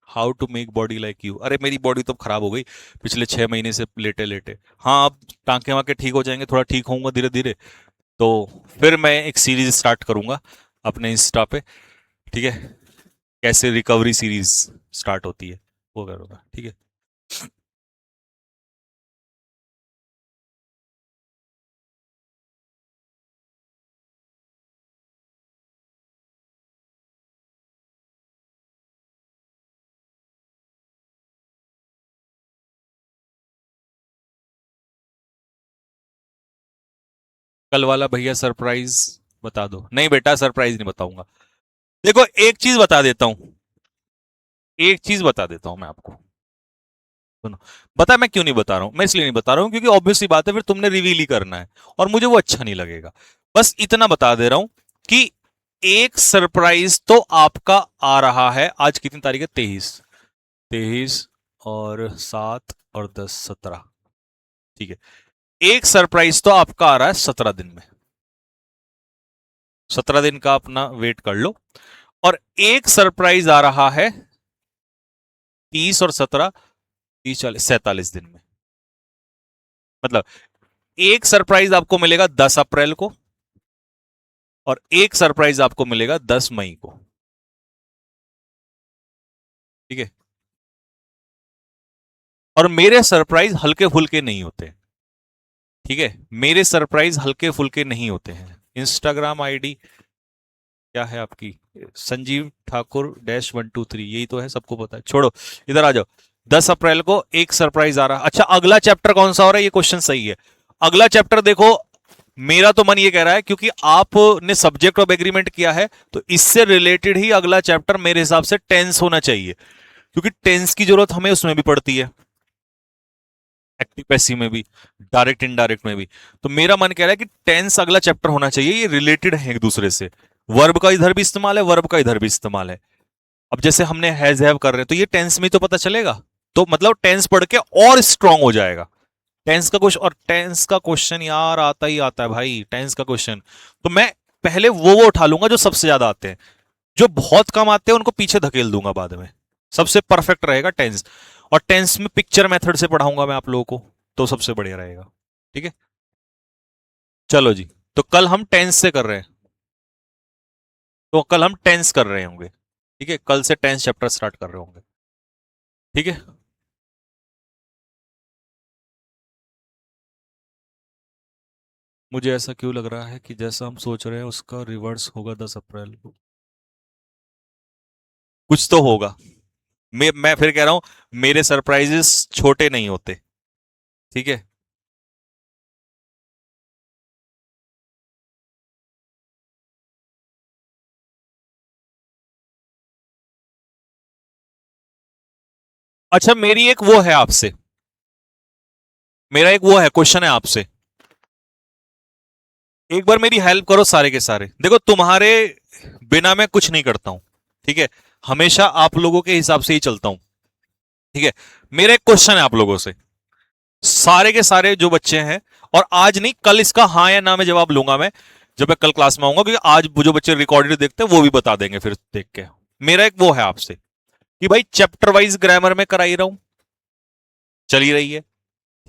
How to make body like you, अरे मेरी बॉडी तो खराब हो गई पिछले 6 महीने से लेटे लेटे। हाँ, अब टांके वाके ठीक हो जाएंगे, थोड़ा ठीक होऊंगा धीरे धीरे, तो फिर मैं एक सीरीज स्टार्ट करूंगा अपने इंस्टा पे, ठीक है, कैसे रिकवरी सीरीज स्टार्ट होती है वो करूंगा, ठीक है। कल वाला भैया सरप्राइज बता दो। नहीं बेटा, सरप्राइज नहीं बताऊंगा। देखो एक चीज बता देता हूं, एक चीज बता देता हूं मैं आपको, सुनो। बता मैं क्यों नहीं बता रहा हूं, मैं इसलिए नहीं बता रहा हूं क्योंकि ऑब्वियसली बात है, फिर तुमने रिवील ही करना है और मुझे वो अच्छा नहीं लगेगा। बस इतना बता दे रहा हूं कि एक सरप्राइज तो आपका आ रहा है। आज कितनी तारीख है? 23। 23 और 7 और 10, 17, ठीक है। एक सरप्राइज तो आपका आ रहा है 17 दिन में, 17 दिन का अपना वेट कर लो। और एक सरप्राइज आ रहा है 30 और 17, 30, 40, 47 दिन में। मतलब एक सरप्राइज आपको मिलेगा 10 अप्रैल को और एक सरप्राइज आपको मिलेगा 10 मई को, ठीक है। और मेरे सरप्राइज हल्के फुल्के नहीं होते, ठीक है, मेरे सरप्राइज हल्के फुल्के नहीं होते हैं। इंस्टाग्राम आईडी क्या है आपकी? संजीव ठाकुर -123, यही तो है, सबको पता है, छोड़ो, इधर आ जाओ। 10 अप्रैल को एक सरप्राइज आ रहा है। अच्छा, अगला चैप्टर कौन सा हो रहा है? ये क्वेश्चन सही है। अगला चैप्टर देखो, मेरा तो मन ये कह रहा है क्योंकि आपने सब्जेक्ट ऑफ एग्रीमेंट किया है, तो इससे रिलेटेड ही अगला चैप्टर मेरे हिसाब से टेंस होना चाहिए, क्योंकि टेंस की जरूरत हमें उसमें भी पड़ती है, एक्टिव पैसिव में भी, डायरेक्ट इनडायरेक्ट में भी। तो मेरा मन कह रहा है कि टेंस अगला चैप्टर होना चाहिए, ये रिलेटेड है एक दूसरे से। वर्ब का इधर भी इस्तेमाल है, वर्ब का इधर भी इस्तेमाल है। अब जैसे हमने हैज हैव कर रहे हैं तो ये टेंस में तो पता चलेगा, तो मतलब टेंस पढ़ के और स्ट्रांग हो जाएगा। टेंस का क्वेश्चन, और टेंस का क्वेश्चन यार आता ही आता है भाई, टेंस का क्वेश्चन। तो मैं पहले वो उठा लूंगा जो सबसे ज्यादा आते हैं, जो बहुत कम आते हैं उनको पीछे धकेल दूंगा बाद में। सबसे परफेक्ट रहेगा टेंस, और टेंस में पिक्चर मेथड से पढ़ाऊंगा मैं आप लोगों को, तो सबसे बढ़िया रहेगा, ठीक है। चलो जी, तो कल हम टेंस से कर रहे हैं, तो कल हम टेंस कर रहे होंगे, ठीक है, कल से टेंस चैप्टर स्टार्ट कर रहे होंगे, ठीक है। मुझे ऐसा क्यों लग रहा है कि जैसा हम सोच रहे हैं उसका रिवर्स होगा 10 अप्रैल को, कुछ तो होगा। मैं फिर कह रहा हूं, मेरे सरप्राइजेस छोटे नहीं होते, ठीक है। अच्छा, मेरी एक वो है आपसे, मेरा एक वो है क्वेश्चन है आपसे, एक बार मेरी हेल्प करो सारे के सारे। देखो तुम्हारे बिना मैं कुछ नहीं करता हूं, ठीक है, हमेशा आप लोगों के हिसाब से ही चलता हूं, ठीक है। मेरा एक क्वेश्चन है आप लोगों से, सारे के सारे जो बच्चे हैं, और आज नहीं कल इसका हाँ या ना में जवाब लूंगा मैं, जब मैं कल क्लास में आऊंगा, क्योंकि आज जो बच्चे रिकॉर्डेड देखते हैं वो भी बता देंगे फिर देख के। मेरा एक वो है आपसे कि भाई चैप्टर वाइज ग्रामर में कराई रहा हूं, चली रही है,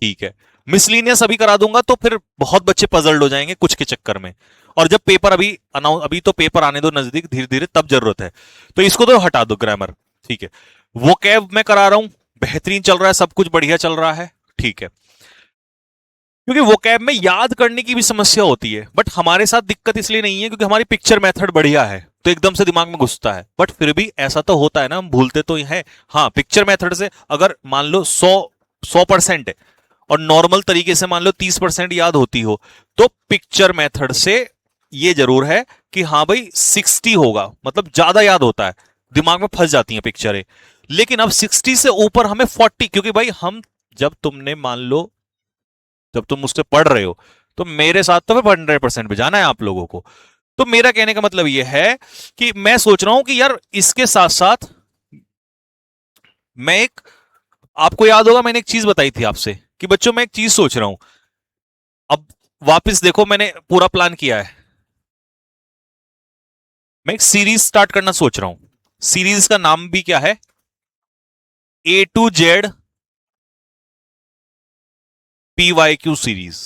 ठीक है। मिसलीनियस अभी करा दूंगा तो फिर बहुत बच्चे पजल्ड हो जाएंगे कुछ के चक्कर में, और जब पेपर अभी तो पेपर आने दो नजदीक, धीरे धीरे तब जरूरत है, तो इसको तो हटा दो ग्रामर, ठीक है। वो कैब मैं करा रहा हूं, बेहतरीन चल रहा है, सब कुछ बढ़िया चल रहा है, ठीक है। क्योंकि वो कैब में याद करने की भी समस्या होती है, बट हमारे साथ दिक्कत इसलिए नहीं है क्योंकि हमारी पिक्चर मेथड बढ़िया है, तो एकदम से दिमाग में घुसता है। बट फिर भी ऐसा तो होता है ना, हम भूलते तो है। हाँ, पिक्चर मेथड से अगर मान लो 100% है, और नॉर्मल तरीके से मान लो 30% याद होती हो, तो पिक्चर मेथड से ये जरूर है कि हाँ भाई 60 होगा, मतलब ज्यादा याद होता है, दिमाग में फंस जाती हैं पिक्चरें। लेकिन अब 60 से ऊपर हमें 40, क्योंकि भाई हम, जब तुमने मान लो, जब तुम मुझसे पढ़ रहे हो, तो मेरे साथ तो फिर 100% पे जाना है आप लोगों को। तो मेरा कहने का मतलब यह है कि मैं सोच रहा हूं कि यार इसके साथ साथ मैं एक आपको याद होगा मैंने एक चीज बताई थी आपसे कि बच्चों मैं एक चीज सोच रहा हूं। अब वापस देखो मैंने पूरा प्लान किया है। मैं एक सीरीज स्टार्ट करना सोच रहा हूं। सीरीज का नाम भी क्या है? A to Z PYQ series.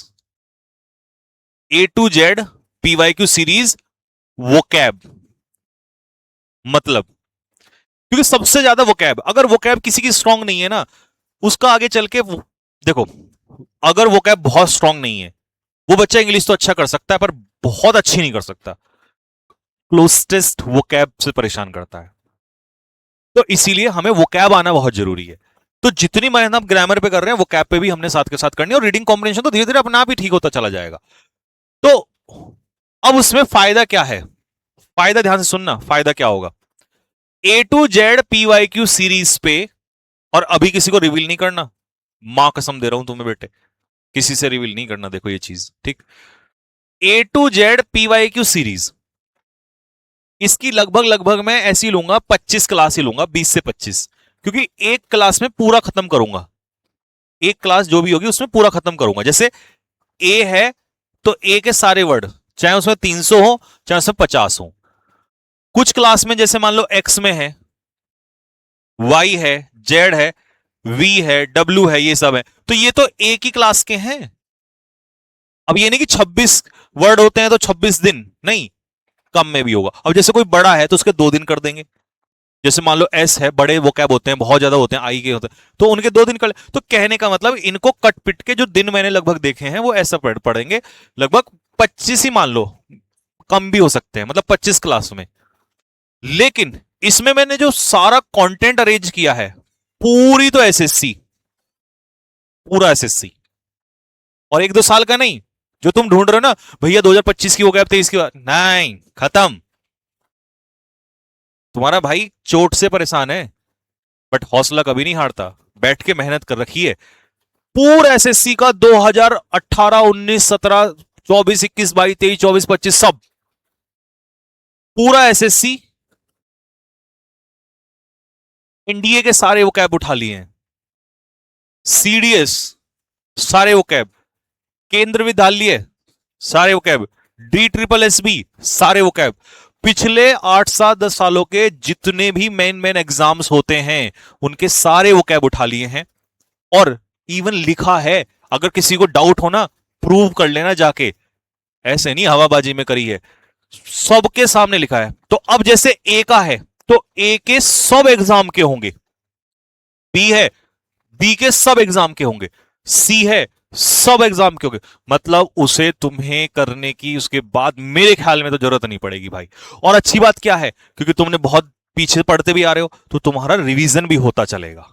A to Z PYQ series vocab. मतलब क्योंकि सबसे ज्यादा वोकैब, अगर वोकैब किसी की स्ट्रांग नहीं है ना, उसका आगे चल के देखो, अगर वोकैब बहुत स्ट्रांग नहीं है, वो बच्चा इंग्लिश तो अच्छा कर सकता है पर बहुत अच्छी नहीं कर सकता। क्लोजेस्ट वोकैब से परेशान करता है। तो इसीलिए हमें वोकैब आना बहुत जरूरी है। तो जितनी मेहनत हम ग्रामर पे कर रहे हैं वोकैब पे भी हमने साथ के साथ करनी है, और रीडिंग कॉम्बिनेशन तो धीरे धीरे अपने आप ही ठीक होता चला जाएगा। तो अब उसमें फायदा क्या है? फायदा ध्यान से सुनना, फायदा क्या होगा? A to Z PYQ series पे, और अभी किसी को रिवील नहीं करना, मां कसम दे रहा हूं तुम्हें बेटे, किसी से रिवील नहीं करना, देखो ये चीज ठीक। A to Z PYQ series, इसकी लगभग लगभग मैं ऐसी लूंगा 25 क्लास ही लूंगा, 20 से 25, क्योंकि एक क्लास में पूरा खत्म करूंगा। एक क्लास जो भी होगी उसमें पूरा खत्म करूंगा। जैसे ए है तो ए के सारे वर्ड, चाहे उसमें 300 हो चाहे उसमें 50 हो। कुछ क्लास में जैसे मान लो एक्स में है, वाई है, जेड है, वी है, डब्ल्यू है, ये सब है, तो ये तो एक ही क्लास के हैं। अब ये नहीं कि 26 वर्ड होते हैं तो 26 दिन, नहीं, कम में भी होगा। अब जैसे कोई बड़ा है तो उसके 2 दिन कर देंगे। जैसे मान लो एस है, बड़े वो कैब होते हैं, बहुत ज्यादा होते हैं, आई के होते हैं, तो उनके 2 दिन कर ले। तो कहने का मतलब इनको कट पिट के जो दिन मैंने लगभग देखे हैं वो ऐसा पढ़ेंगे, लगभग 25 ही मान लो, कम भी हो सकते हैं, मतलब 25 क्लास में। लेकिन इसमें मैंने जो सारा कंटेंट अरेंज किया है, पूरी तो एसएससी, पूरा एसएससी, और 1-2 साल का नहीं। जो तुम ढूंढ रहे हो ना भैया 2025 की हो गया, अब 23 की, नहीं, खत्म। तुम्हारा भाई चोट से परेशान है, बट हौसला कभी नहीं हारता, बैठ के मेहनत कर रखी है। पूरा एसएससी का 2018, 19, 17, 24, 21, 22, 23, 24, 25 सब पूरा एसएससी, एनडीए के सारे वो कैब उठा लिए हैं, सीडीएस सारे वो कैब, केंद्र विद्यालय सारे वो कैब, DSSB सारे वो कैब, पिछले 8-7-10 सालों के जितने भी मेन मेन एग्जाम्स होते हैं उनके सारे वो कैब उठा लिए हैं। और इवन लिखा है, अगर किसी को डाउट हो ना प्रूव कर लेना जाके, ऐसे नहीं हवाबाजी में करी है, सबके सामने लिखा है। तो अब जैसे ए का है तो ए के सब एग्जाम के होंगे, बी है, बी के सब एग्जाम के होंगे, सी है, सब एग्जाम के होंगे। मतलब उसे तुम्हें करने की उसके बाद मेरे ख्याल में तो जरूरत नहीं पड़ेगी भाई। और अच्छी बात क्या है, क्योंकि तुमने बहुत पीछे पढ़ते भी आ रहे हो तो तुम्हारा रिवीजन भी होता चलेगा।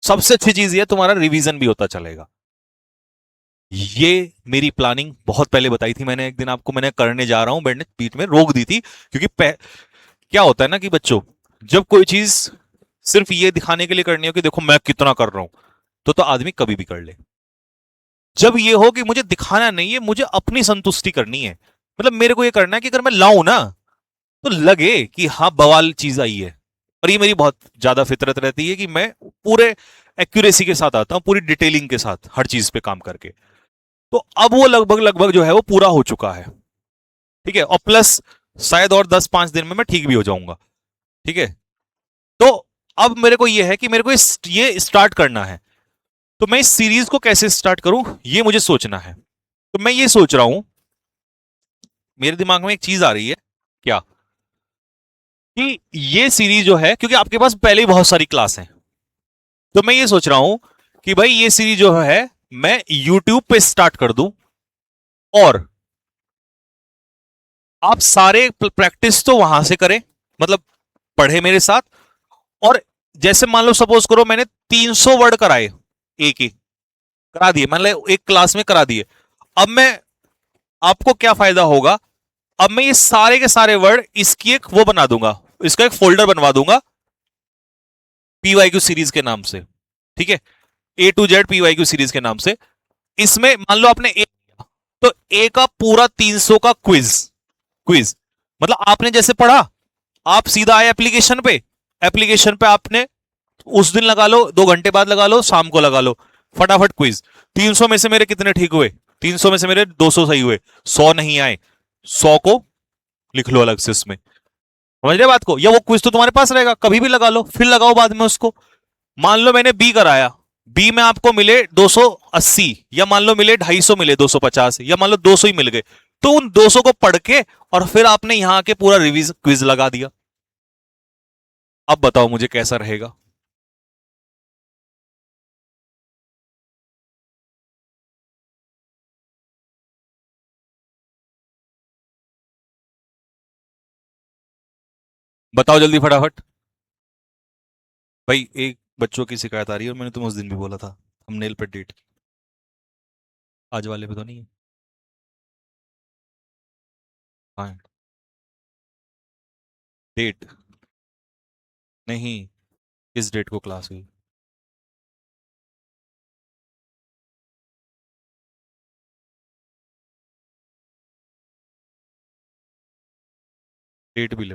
सबसे अच्छी चीज ये, तुम्हारा रिवीजन भी होता चलेगा। ये मेरी प्लानिंग बहुत पहले बताई थी मैंने, एक दिन आपको मैंने करने जा रहा हूं, मैंने बीच में रोक दी थी, क्योंकि क्या होता है ना कि बच्चों, जब कोई चीज सिर्फ ये दिखाने के लिए करनी हो कि देखो मैं कितना कर रहा हूं, तो आदमी कभी भी कर ले। जब ये हो कि मुझे दिखाना नहीं है, मुझे अपनी संतुष्टि करनी है, मतलब मेरे को ये करना है कि अगर मैं लाऊं ना तो लगे कि हाँ बवाल चीज आई है। और ये मेरी बहुत ज्यादा फितरत रहती है कि मैं पूरे एक्यूरेसी के साथ आता हूं, पूरी डिटेलिंग के साथ हर चीज पे काम करके। तो अब वो लगभग लगभग जो है वो पूरा हो चुका है, ठीक है, और प्लस शायद और 10-5 दिन में मैं ठीक भी हो जाऊंगा, ठीक है। तो अब मेरे को ये है कि मेरे को ये स्टार्ट करना है, तो मैं इस सीरीज को कैसे स्टार्ट करूं ये मुझे सोचना है। तो मैं ये सोच रहा हूं, मेरे दिमाग में एक चीज आ रही है, क्या, कि ये सीरीज जो है, क्योंकि आपके पास पहले ही बहुत सारी क्लास हैं, तो मैं ये सोच रहा हूं कि भाई ये सीरीज जो है मैं यूट्यूब पे स्टार्ट कर दूं, और आप सारे प्रैक्टिस तो वहां से करें, मतलब पढ़े मेरे साथ। और जैसे मान लो सपोज करो मैंने 300 वर्ड कराए, एक ही करा दिए, मतलब एक क्लास में करा दिए। अब मैं, आपको क्या फायदा होगा, अब मैं ये सारे के सारे वर्ड इसकी एक वो बना दूंगा, इसका एक फोल्डर बनवा दूंगा PYQ सीरीज के नाम से, ठीक है, A to Z PYQ series के नाम से। इसमें मान लो आपने ए, तो ए का पूरा 300 का क्विज, क्विज मतलब आपने जैसे पढ़ा, आप सीधा आए एप्लीकेशन पे, एप्लीकेशन पे आपने उस दिन लगा लो, 2 घंटे बाद लगा लो, शाम को लगा लो, फटाफट क्विज। 300 में से मेरे कितने ठीक हुए? 300 में से मेरे 200 सही हुए, 100 नहीं आए, 100 को लिख लो अलग से इसमें। समझ रहे बात को? या वो क्विज तो तुम्हारे पास रहेगा, कभी भी लगा लो, फिर लगाओ बाद में उसको। मान लो मैंने बी कराया, बी में आपको मिले 280, या मान लो मिले 250, मिले 250, या मान लो 200 ही मिल गए, तो उन 200 को पढ़ के और फिर आपने यहां के पूरा रिवीज क्विज लगा दिया। अब बताओ मुझे कैसा रहेगा? बताओ जल्दी फटाफट। भाई एक बच्चों की शिकायत आ रही है, और मैंने तुम्हें उस दिन भी बोला था थंबनेल पे डेट, आज वाले पे तो नहीं है। हाँ, डेट नहीं, किस डेट को क्लास हुई? डेट भी ले,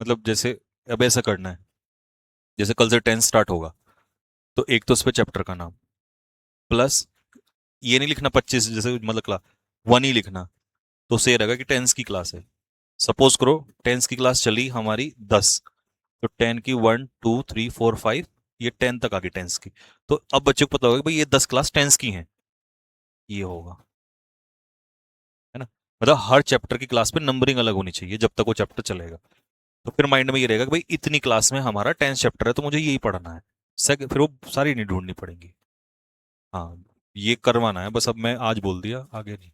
मतलब जैसे अब ऐसा करना है, जैसे कल से 10 स्टार्ट होगा, तो एक तो उस पे चैप्टर का नाम, प्लस ये नहीं लिखना 25, जैसे मतलब क्लास 1 ही लिखना, तो उससे ये रहेगा कि टेंस की क्लास है। सपोज करो टेंस की क्लास चली हमारी 10, तो 10 की 1 2 3 4 5, ये 10 तक आ गई टेंस की। तो अब बच्चे को पता होगा कि भाई ये 10 क्लास टेंस की हैं, ये होगा, है ना? मतलब हर चैप्टर की क्लास पे नंबरिंग अलग होनी चाहिए जब तक वो चैप्टर चलेगा। तो फिर माइंड में ये रहेगा कि भाई इतनी क्लास में हमारा 10 चैप्टर है, तो मुझे यही पढ़ना है। फिर वो सारी नहीं ढूंढनी पड़ेंगी। हाँ, ये करवाना है बस, अब मैं आज बोल दिया, आगे नहीं।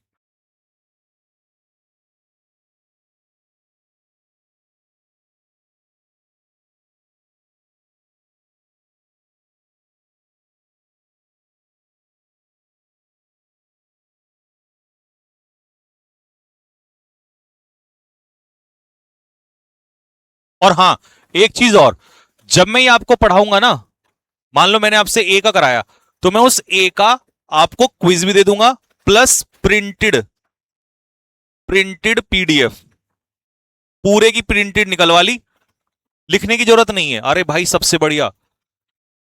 और हाँ, एक चीज और, जब मैं ये आपको पढ़ाऊंगा ना, मान लो मैंने आपसे ए का कराया, तो मैं उस ए का आपको क्विज भी दे दूंगा, प्लस प्रिंटेड प्रिंटेड पीडीएफ, पूरे की प्रिंटेड निकलवा ली, लिखने की जरूरत नहीं है। अरे भाई सबसे बढ़िया,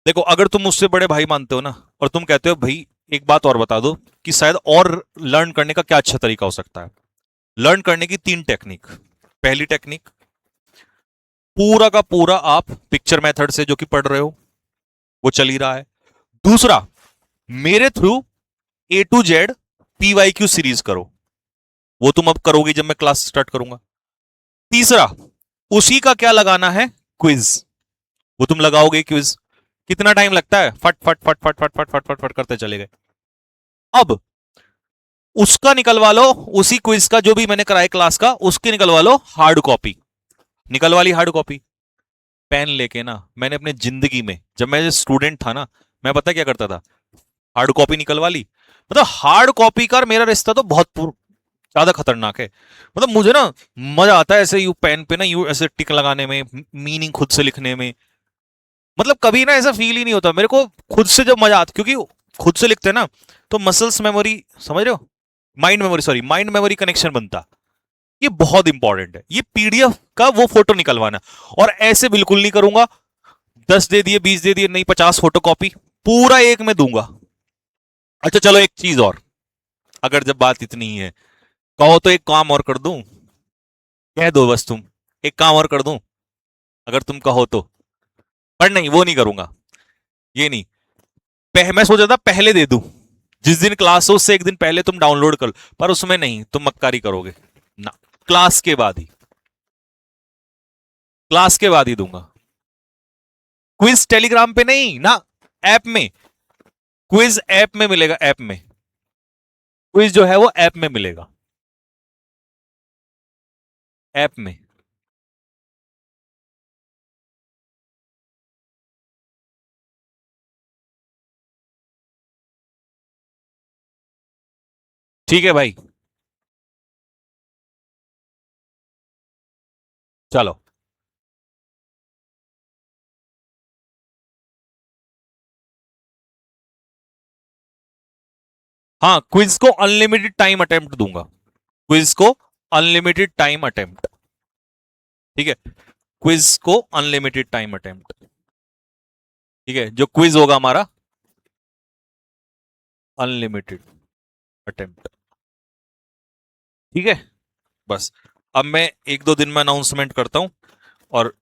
देखो अगर तुम मुझसे बड़े भाई मानते हो ना, और तुम कहते हो भाई एक बात और बता दो कि शायद और लर्न करने का क्या अच्छा तरीका हो सकता है। लर्न करने की 3 टेक्निक। पहली टेक्निक, पूरा का पूरा आप पिक्चर मेथड से जो कि पढ़ रहे हो वो चल ही रहा है। दूसरा, मेरे through A to Z PYQ series करो, वो तुम अब करोगे जब मैं क्लास स्टार्ट करूंगा। तीसरा, उसी का क्या लगाना है, क्विज, वो तुम लगाओगे क्विज। कितना टाइम लगता है, फट फट फट फट फट फट फट फट फट करते चले गए। अब उसका निकलवा लो, उसी क्विज का जो भी मैंने कराया क्लास का, उसकी निकलवा लो हार्ड कॉपी। निकलवा ली हार्ड कॉपी, पेन लेके ना, मैंने अपने जिंदगी में जब मैं स्टूडेंट था ना, मैं पता क्या करता था, हार्ड कॉपी निकलवा ली। मतलब हार्ड कॉपी का और मेरा रिश्ता तो बहुत ज्यादा खतरनाक है। मतलब मुझे ना मजा आता है ऐसे यू पेन पे ना, यू ऐसे टिक लगाने में, मीनिंग खुद से लिखने में। मतलब कभी ना ऐसा फील ही नहीं होता मेरे को, खुद से जब मजा आता, क्योंकि खुद से लिखते हैं ना, तो मसल्स मेमोरी, समझ रहे हो, mind memory, sorry mind memory connection बनता, ये बहुत इंपॉर्टेंट है। ये पीडीएफ का वो फोटो निकलवाना, और ऐसे बिल्कुल नहीं करूंगा 10 दे दिए, 20 दे दिए, नहीं 50 फोटो कॉपी, पूरा एक में दूंगा। अच्छा चलो एक चीज और, अगर जब बात इतनी ही है, कहो तो एक काम और कर दूं, कह दो बस तुम, एक काम और कर दूं अगर तुम कहो तो। पर नहीं, वो नहीं करूंगा, ये नहीं। मैं सोचा था पहले दे दूं, जिस दिन क्लास हो उससे एक दिन पहले तुम डाउनलोड कर लो, पर उसमें नहीं, तुम मक्कारी करोगे ना, क्लास के बाद ही, क्लास के बाद ही दूंगा। क्विज टेलीग्राम पे नहीं ना, ऐप में, क्विज ऐप में मिलेगा, ऐप में क्विज जो है वो ऐप में मिलेगा, ऐप में। ठीक है भाई, चलो। हाँ, क्विज को अनलिमिटेड टाइम अटेम्प्ट दूंगा, क्विज को अनलिमिटेड टाइम अटेम्प्ट, ठीक है। क्विज को अनलिमिटेड टाइम अटेम्प्ट। ठीक है, जो क्विज होगा हमारा अनलिमिटेड अटेम्प्ट। ठीक है, बस अब मैं एक दो दिन में अनाउंसमेंट करता हूं और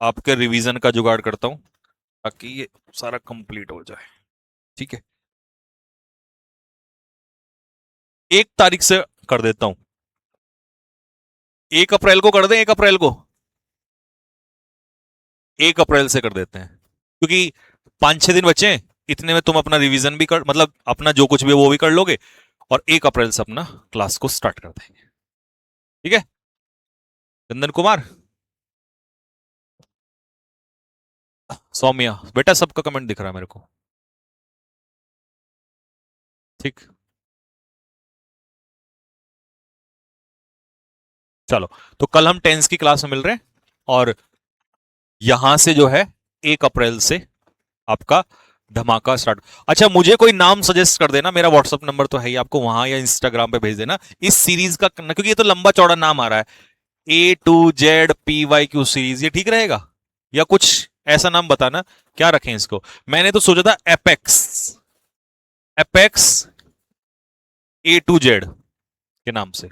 आपके रिवीजन का जुगाड़ करता हूं ताकि ये सारा कंप्लीट हो जाए। ठीक है, 1 तारीख से कर देता हूं। 1 अप्रैल को कर दें, 1 अप्रैल को, 1 अप्रैल से कर देते हैं, क्योंकि 5-6 दिन बचे हैं, इतने में तुम अपना रिवीजन भी कर, मतलब अपना जो कुछ भी है वो भी कर लोगे, और 1 अप्रैल से अपना क्लास को स्टार्ट कर देंगे। ठीक है, चंदन कुमार, सौम्या, बेटा सबका कमेंट दिख रहा है मेरे को। ठीक, चलो, तो कल हम टेंस की क्लास में मिल रहे हैं, और यहां से जो है 1 अप्रैल से आपका धमाका स्टार्ट। अच्छा, मुझे कोई नाम सजेस्ट कर देना, मेरा व्हाट्सअप नंबर तो है ही, आपको वहां या इंस्टाग्राम पे भेज देना इस सीरीज का, क्योंकि ये तो लंबा चौड़ा नाम आ रहा है, A to Z PYQ series, ये ठीक रहेगा? या कुछ ऐसा नाम बताना, क्या रखें इसको? मैंने तो सोचा था apex, apex A to Z के नाम से।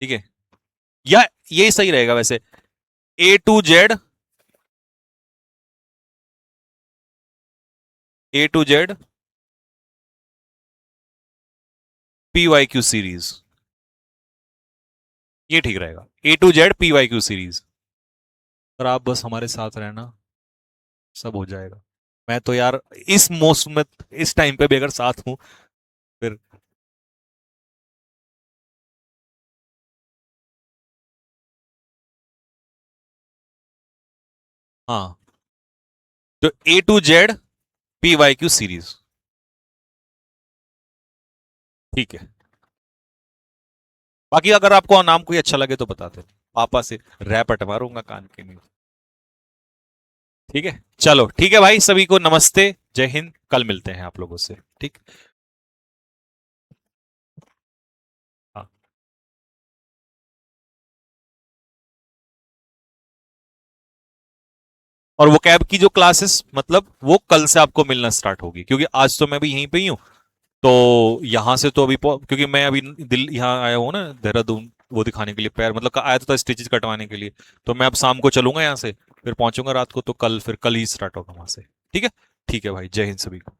ठीक है, या ये सही रहेगा वैसे, A to Z, A to Z PYQ series, ये ठीक रहेगा, A to Z PYQ series. और आप बस हमारे साथ रहना, सब हो जाएगा। मैं तो यार इस मौसम में, इस टाइम पे भी अगर साथ हूं, फिर हाँ, तो A to Z PYQ series. ठीक है, बाकी अगर आपको नाम कोई अच्छा लगे तो बताते, पापा से रैप अटवारूंगा कान के नीचे। ठीक है, चलो ठीक है भाई, सभी को नमस्ते, जय हिंद, कल मिलते हैं आप लोगों से। ठीक, हाँ, और वो कैब की जो क्लासेस, मतलब वो कल से आपको मिलना स्टार्ट होगी, क्योंकि आज तो मैं भी यहीं पे ही हूँ, तो यहाँ से तो अभी क्योंकि मैं अभी दिल यहाँ आया हूँ ना देहरादून, वो दिखाने के लिए, पैर मतलब आया तो था स्टिचेस कटवाने के लिए, तो मैं अब शाम को चलूंगा यहाँ से, फिर पहुंचूंगा रात को, तो कल फिर कल ही स्टार्ट होगा वहां से। ठीक है, ठीक है भाई, जय हिंद सभी को।